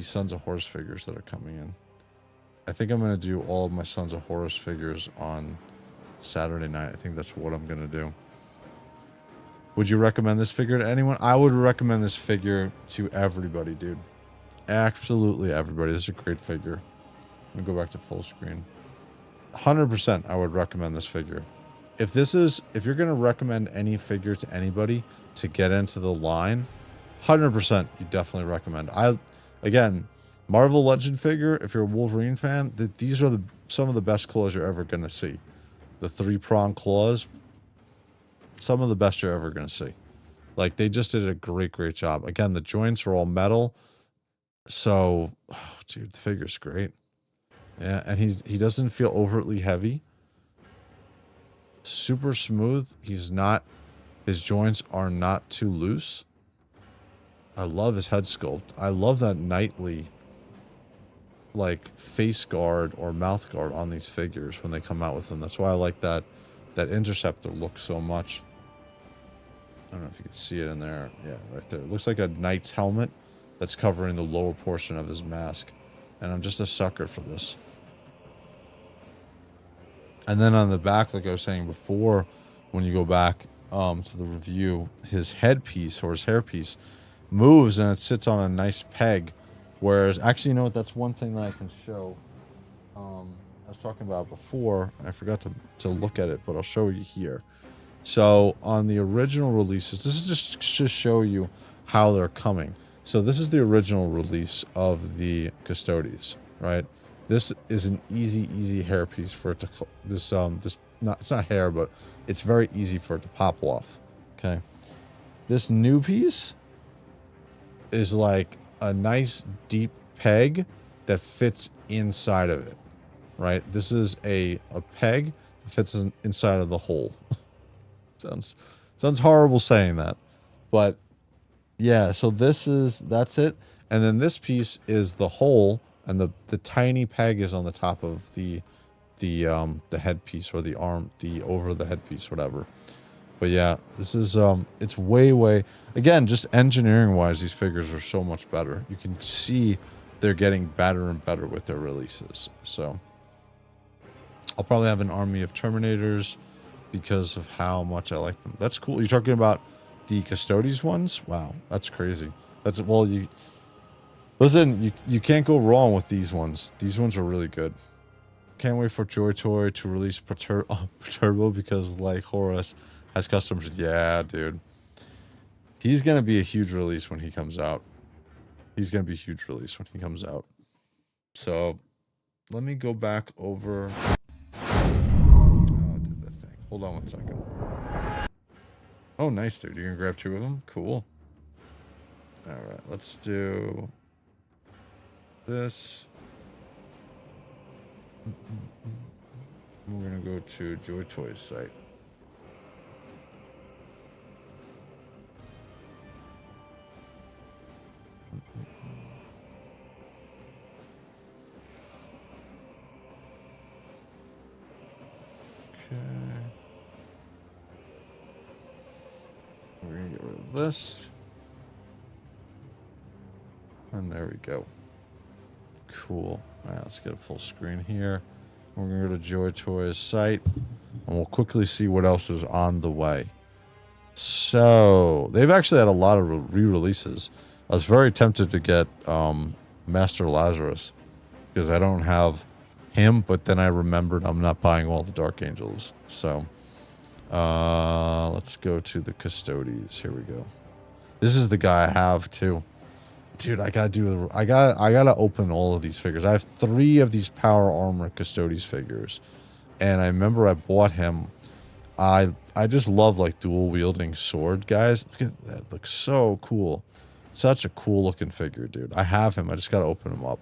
Sons of Horus figures that are coming in. I think I'm going to do all of my Sons of Horus figures on Saturday night. I think that's what I'm going to do. Would you recommend this figure to anyone? I would recommend this figure to everybody, dude. Absolutely everybody. This is a great figure. Let me go back to full screen. 100% I would recommend this figure. If you're going to recommend any figure to anybody to get into the line, 100% you definitely recommend. Again, Marvel Legend figure, if you're a Wolverine fan, these are some of the best claws you're ever going to see. The 3-prong claws, some of the best you're ever going to see. Like, they just did a great job. Again, the joints are all metal. So, oh, dude, the figure's great. Yeah, and he doesn't feel overtly heavy. Super smooth. His joints are not too loose. I love his head sculpt. I love that knightly, like, face guard or mouth guard on these figures when they come out with them. That's why I like that interceptor look so much. I don't know if you can see it in there. Yeah, right there. It looks like a knight's helmet that's covering the lower portion of his mask. And I'm just a sucker for this. And then on the back, like I was saying before, when you go back to the review, his headpiece or his hairpiece moves and it sits on a nice peg. Whereas, actually, you know what? That's one thing that I can show. I was talking about before, and I forgot to look at it, but I'll show you here. So on the original releases, this is just to show you how they're coming. So this is the original release of the Custodes, right? This is an easy hairpiece for it to it's not hair, but it's very easy for it to pop off. Okay. This new piece is like a nice deep peg that fits inside of it, right? This is a peg that fits inside of the hole. Sounds horrible saying that, but yeah. So that's it, and then this piece is the hole, and the tiny peg is on the top of the headpiece or the arm, over the headpiece, whatever. But yeah, this is it's way again, just engineering wise, these figures are so much better. You can see they're getting better and better with their releases. So I'll probably have an army of Terminators because of how much I like them. That's cool. You're talking about the Custodes ones? Wow, that's crazy. Listen, you can't go wrong with these ones. These ones are really good. Can't wait for JOYTOY to release Perturbo because, like, Horus has customers. Yeah, dude. He's going to be a huge release when he comes out. He's going to be a huge release when he comes out. So, let me go back over... Oh, I did that thing. Hold on 1 second. Oh, nice, dude. You're going to grab 2 of them? Cool. Alright, let's do... this. We're going to go to JOYTOY's site. Okay. We're going to get rid of this. And there we go. Cool. Alright, let's get a full screen here. We're going to go to JOYTOY's site. And we'll quickly see what else is on the way. So, they've actually had a lot of re-releases. I was very tempted to get Master Lazarus. Because I don't have him, but then I remembered I'm not buying all the Dark Angels. So, let's go to the Custodes. Here we go. This is the guy I have, too. Dude, I gotta open all of these figures. I have 3 of these Power Armor Custodes figures. And I remember I bought him. I just love, like, dual-wielding sword guys. Look at that. Looks so cool. Such a cool-looking figure, dude. I have him. I just gotta open him up.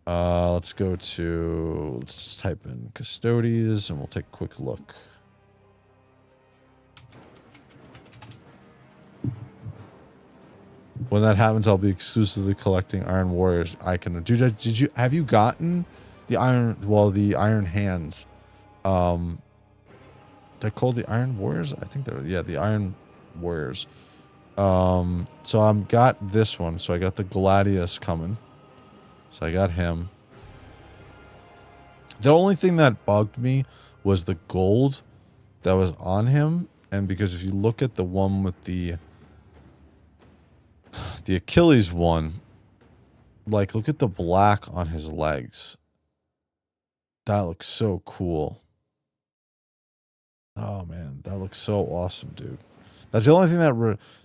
Let's go to... Let's just type in Custodes, and we'll take a quick look. When that happens, I'll be exclusively collecting Iron Warriors icon. Dude, have you gotten the Iron Hands? They're called the Iron Warriors? I think they're, yeah, the Iron Warriors. So I've got this one. So I got the Gladius coming. So I got him. The only thing that bugged me was the gold that was on him. And because if you look at the one with the Achilles one, like, look at the black on his legs. That looks so cool. Oh man, that looks so awesome, dude. That's the only thing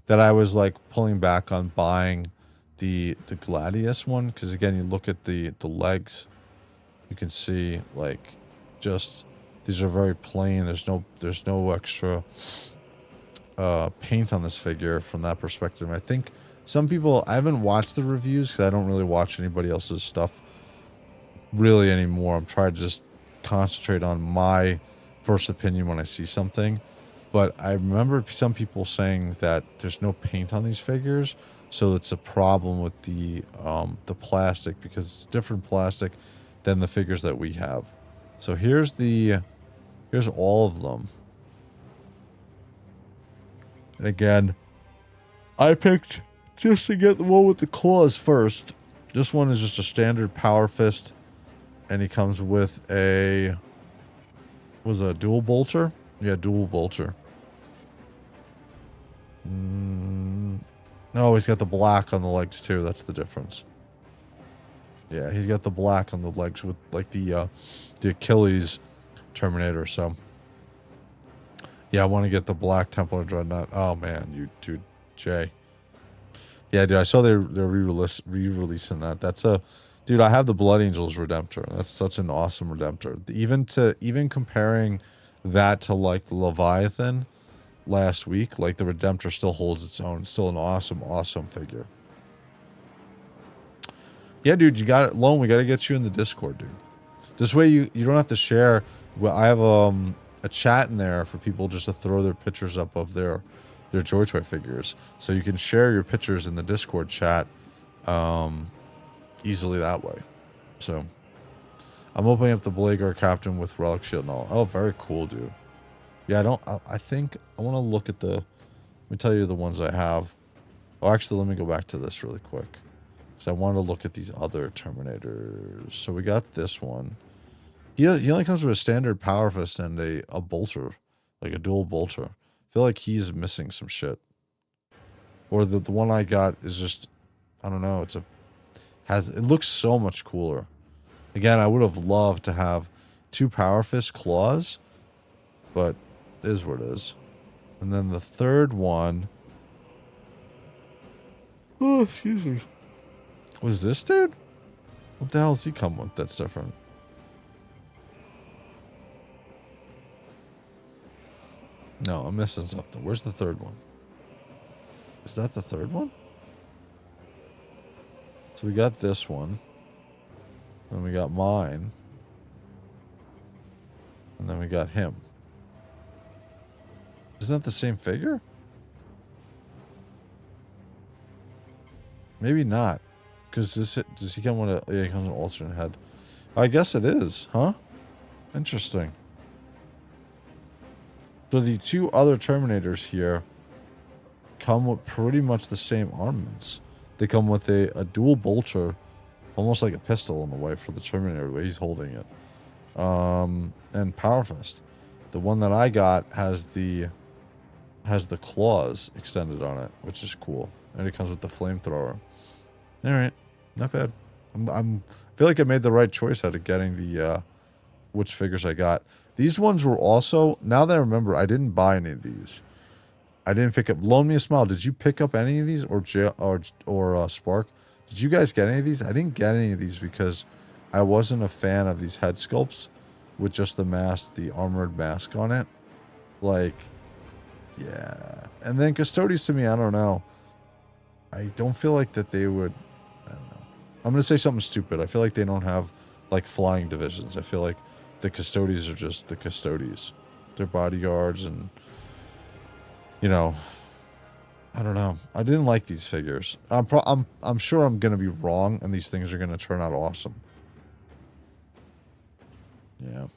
that I was like pulling back on buying the Gladius one, because again, you look at the legs, you can see like just these are very plain. There's no extra paint on this figure from that perspective. I think some people, I haven't watched the reviews because I don't really watch anybody else's stuff really anymore. I'm trying to just concentrate on my first opinion when I see something. But I remember some people saying that there's no paint on these figures, so it's a problem with the plastic, because it's different plastic than the figures that we have. So here's all of them. And again, I picked just to get the one with the claws first. This one is just a standard Power Fist, and he comes with a dual bolter? Yeah, dual bolter. No, he's got the black on the legs too. That's the difference. Yeah, he's got the black on the legs with like the Achilles Terminator. So yeah, I want to get the black Templar Dreadnought. Oh man, you dude, Jay. Yeah, dude, I saw they're re-releasing that. That's a dude. I have the Blood Angels Redemptor. That's such an awesome Redemptor. Even comparing that to like Leviathan last week, like the Redemptor still holds its own. It's still an awesome figure. Yeah, dude, you got it. Lone, we got to get you in the Discord, dude. This way you don't have to share. Well, I have a chat in there for people just to throw their pictures up of their JOYTOY figures, so you can share your pictures in the Discord chat easily that way. So I'm opening up the Blagar Captain with Relic Shield and all. Oh, very cool, dude. Yeah, I think I want to look at let me tell you the ones I have. Oh, actually, let me go back to this really quick, because I want to look at these other Terminators. So we got this one. He only comes with a standard Power Fist and a bolter, like a dual bolter. I feel like he's missing some shit. Or the one I got is just, I don't know, it looks so much cooler. Again, I would have loved to have 2 Power Fist claws, but it is what it is. And then the third one Oh, excuse me. What is this, dude? What the hell does he come with that's different? No, I'm missing something. Where's the third one? Is that the third one? So we got this one. Then we got mine. And then we got him. Isn't that the same figure? Maybe not. Because does he come with a... Yeah, he comes with an alternate head. I guess it is, huh? Interesting. So the two other Terminators here come with pretty much the same armaments. They come with a dual bolter, almost like a pistol in a way for the Terminator, the way he's holding it. And Power Fist. The one that I got has the claws extended on it, which is cool. And it comes with the flamethrower. All right, not bad. I feel like I made the right choice out of getting the which figures I got. These ones were also, now that I remember, I didn't buy any of these. I didn't pick up. Loan me a smile. Did you pick up any of these, or Spark? Did you guys get any of these? I didn't get any of these because I wasn't a fan of these head sculpts with just the mask, the armored mask on it. Like, yeah. And then Custodes to me, I don't know. I don't feel like that they would. I don't know. I'm gonna say something stupid. I feel like they don't have like flying divisions. I feel like the Custodes are just the Custodes. They're bodyguards, and you know, I don't know. I didn't like these figures. I'm sure I'm gonna be wrong, and these things are gonna turn out awesome. Yeah.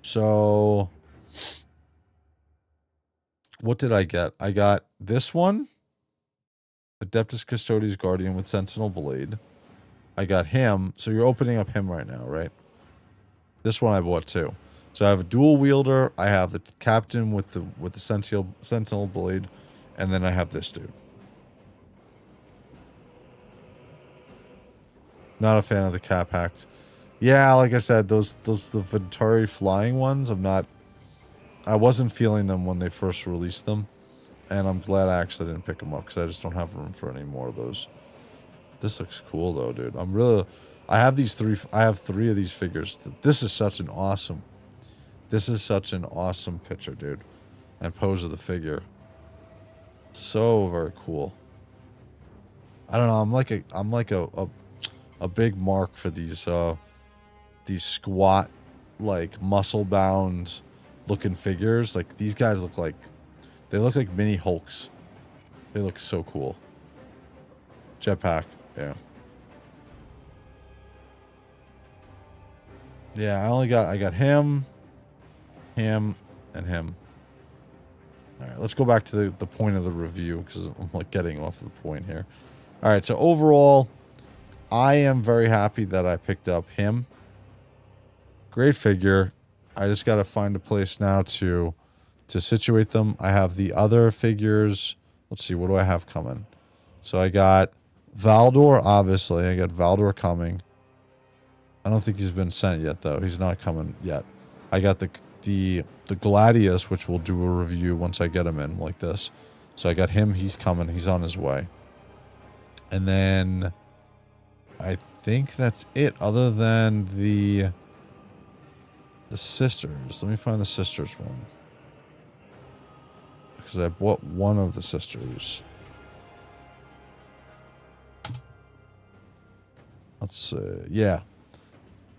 So, what did I get? I got this one, Adeptus Custodes Guardian with Sentinel Blade. I got him. So you're opening up him right now, right? This one I bought too. So I have a dual wielder. I have the captain with the Sentinel Blade, and then I have this dude. Not a fan of the cap hacked. Yeah, like I said, the Venturi flying ones, I wasn't feeling them when they first released them, and I'm glad I actually didn't pick them up because I just don't have room for any more of those. This looks cool though, dude. I have three of these figures. This is such an awesome picture, dude, and pose of the figure. So very cool. I don't know. I'm like a big mark for these squat, like muscle bound looking figures. Like these guys look like mini Hulks. They look so cool. Jetpack, yeah. Yeah, I got him, and him. All right, let's go back to the point of the review because I'm like getting off the point here. All right, so overall, I am very happy that I picked up him. Great figure. I just got to find a place now to situate them. I have the other figures. Let's see, what do I have coming? So I got Valdor, obviously. I got Valdor coming. I don't think he's been sent yet, though. He's not coming yet. I got the Gladius, which we'll do a review once I get him in like this. So I got him. He's coming. He's on his way. And then I think that's it, other than the sisters. Let me find the sisters one. Because I bought one of the sisters. Let's see. Yeah.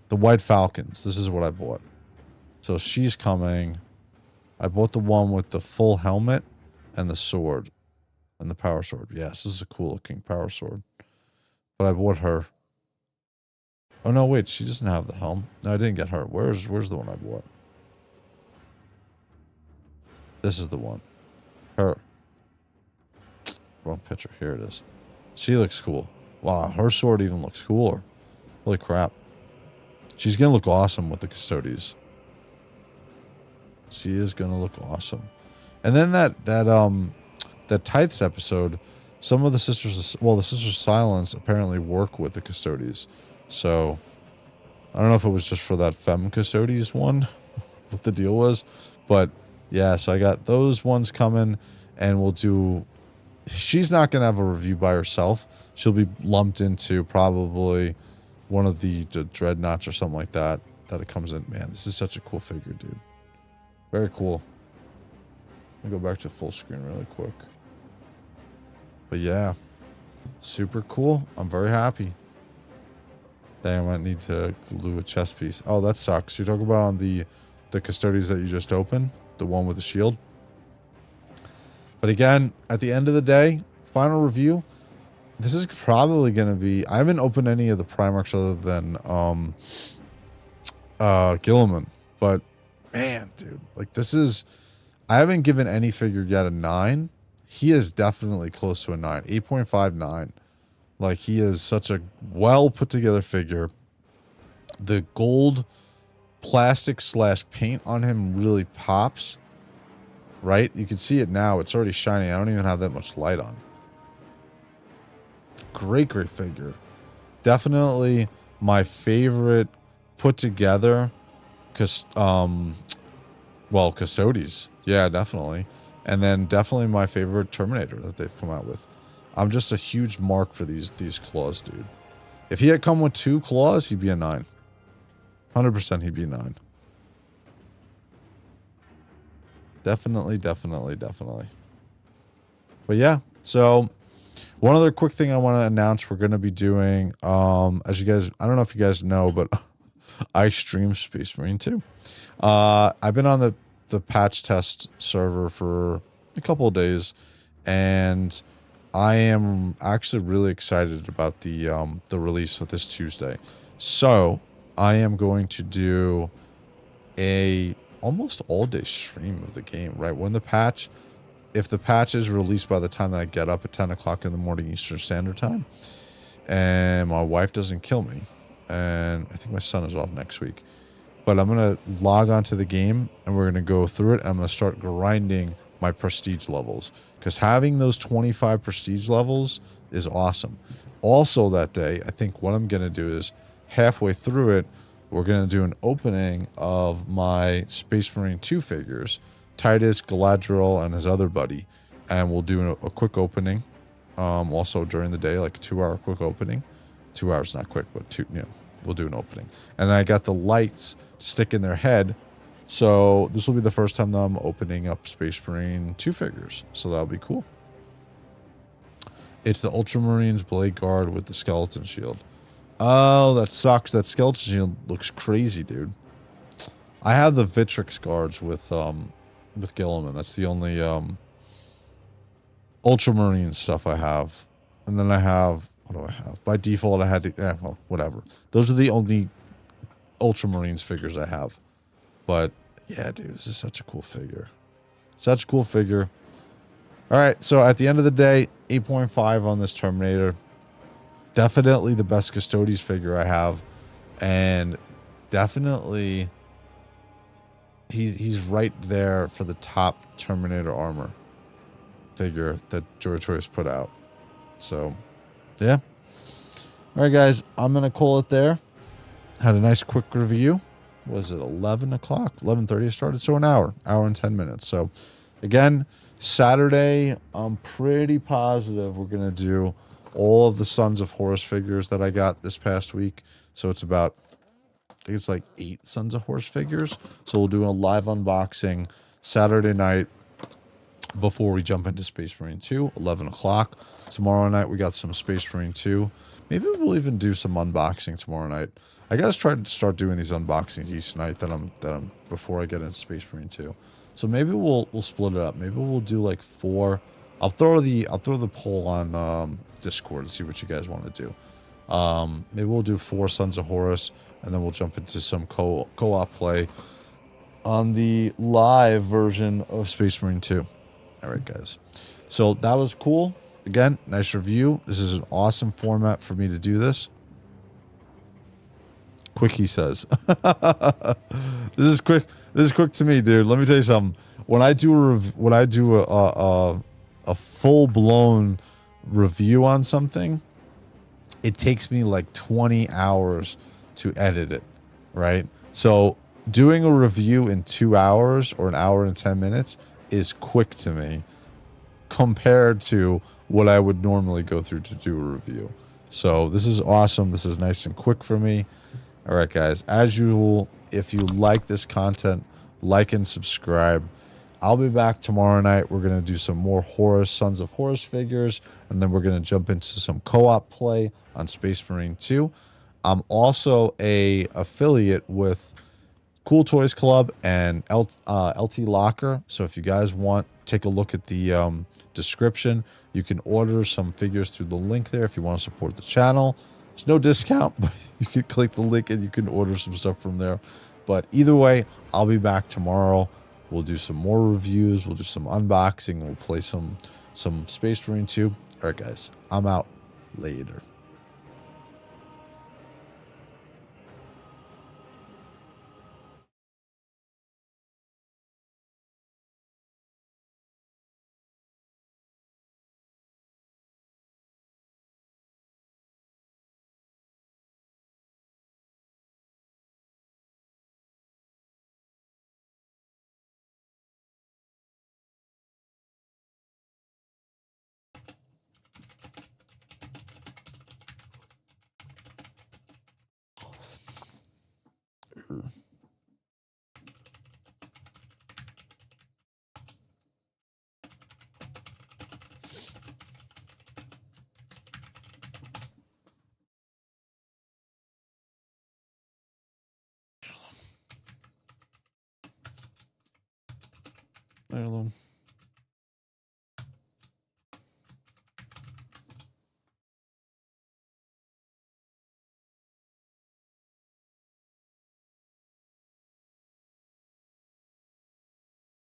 The White Falcons. This is what I bought. So she's coming. I bought the one with the full helmet and the sword. And the power sword. Yes, this is a cool looking power sword. But I bought her. Oh no, wait, she doesn't have the helm. No, I didn't get her. Where's the one I bought? This is the one. Her. Wrong picture. Here it is. She looks cool. Wow, her sword even looks cooler. Holy crap. She's gonna look awesome with the Custodes. She is gonna look awesome. And then that Tithes episode, some of the sisters, well, the Sisters of Silence apparently work with the Custodes. So, I don't know if it was just for that Femme Custodes one, what the deal was. But, yeah, so I got those ones coming, and we'll do she's not going to have a review by herself. She'll be lumped into probably one of the dreadnoughts or something like that it comes in. Man, this is such a cool figure, dude. Very cool. Let me go back to full screen really quick. But yeah, super cool. I'm very happy. Dang, I might need to glue a chest piece. Oh, that sucks. You're talking about on the Custodes that you just opened, the one with the shield. But again, at the end of the day, final review. This is probably going to be... I haven't opened any of the Primarchs other than Guilliman. But, man, dude. Like, this is... I haven't given any figure yet a 9. He is definitely close to a 9. 8.59. Like, he is such a well put together figure. The gold plastic / paint on him really pops. Right? You can see it now. It's already shining. I don't even have that much light on. Great figure. Definitely my favorite put together. Well, Custodes. Yeah, definitely. And then definitely my favorite Terminator that they've come out with. I'm just a huge mark for these claws, dude. If he had come with 2 claws, he'd be a 9. 100% he'd be a 9. Definitely. But yeah, so one other quick thing I want to announce we're going to be doing, as you guys, I don't know if you guys know, but I stream Space Marine 2. I've been on the patch test server for a couple of days, and I am actually really excited about the release of this Tuesday. So I am going to do a almost all-day stream of the game, right? When the patch, if the patch is released by the time that I get up at 10 o'clock in the morning Eastern Standard Time, and my wife doesn't kill me, and I think my son is off next week, but I'm going to log onto the game, and we're going to go through it, and I'm going to start grinding my prestige levels, because having those 25 prestige levels is awesome. Also that day, I think what I'm going to do is halfway through it, we're going to do an opening of my Space Marine 2 figures, Titus, Galadriel, and his other buddy. And we'll do a quick opening. Also during the day, like a 2-hour quick opening. 2 hours, not quick, but we'll do an opening. And I got the lights to stick in their head. So this will be the first time that I'm opening up Space Marine 2 figures. So that'll be cool. It's the Ultramarines Blade Guard with the skeleton shield. Oh, that sucks. That skeleton shield looks crazy, dude. I have the Vitrix guards with Guilliman. That's the only Ultramarine stuff I have. And then I have, what do I have? By default, I had to, well, whatever. Those are the only Ultramarines figures I have. But yeah, dude, this is such a cool figure. Such a cool figure. All right, so at the end of the day, 8.5 on this Terminator. Definitely the best Custodes figure I have, and definitely he's right there for the top Terminator armor figure that JOYTOY has put out. So, yeah. All right, guys, I'm gonna call it there. Had a nice quick review. Was it 11 o'clock? 11:30 started, so an hour and 10 minutes. So, again, Saturday, I'm pretty positive we're gonna do all of the Sons of Horus figures that I got this past week. So it's about, I think it's like 8 Sons of Horus figures. So we'll do a live unboxing Saturday night before we jump into Space Marine 2, 11 o'clock. Tomorrow night we got some Space Marine 2. Maybe we'll even do some unboxing tomorrow night. I gotta try to start doing these unboxings each night that I'm before I get into Space Marine 2. So maybe we'll split it up. Maybe we'll do like 4. I'll throw the poll on Discord and see what you guys want to do. Maybe we'll do 4 Sons of Horus, and then we'll jump into some co-op play on the live version of Space Marine 2. All right, guys. So that was cool. Again, nice review. This is an awesome format for me to do this. Quick, he says. This is quick. This is quick to me, dude. Let me tell you something. When I do a full-blown review on something, it takes me like 20 hours to edit it, right? So doing a review in 2 hours or an hour and 10 minutes is quick to me compared to what I would normally go through to do a review. So this is awesome. This is nice and quick for me. All right, guys. As usual, if you like this content, like and subscribe. I'll be back tomorrow night. We're going to do some more Horus, Sons of Horus figures, and then we're going to jump into some co-op play on Space Marine 2. I'm also a affiliate with Cool Toys Club and LT Locker. So if you guys want, take a look at the description. You can order some figures through the link there if you want to support the channel. There's no discount, but you can click the link and you can order some stuff from there. But either way, I'll be back tomorrow. We'll do some more reviews. We'll do some unboxing. We'll play some Space Marine 2. All right, guys. I'm out. Later. Hello.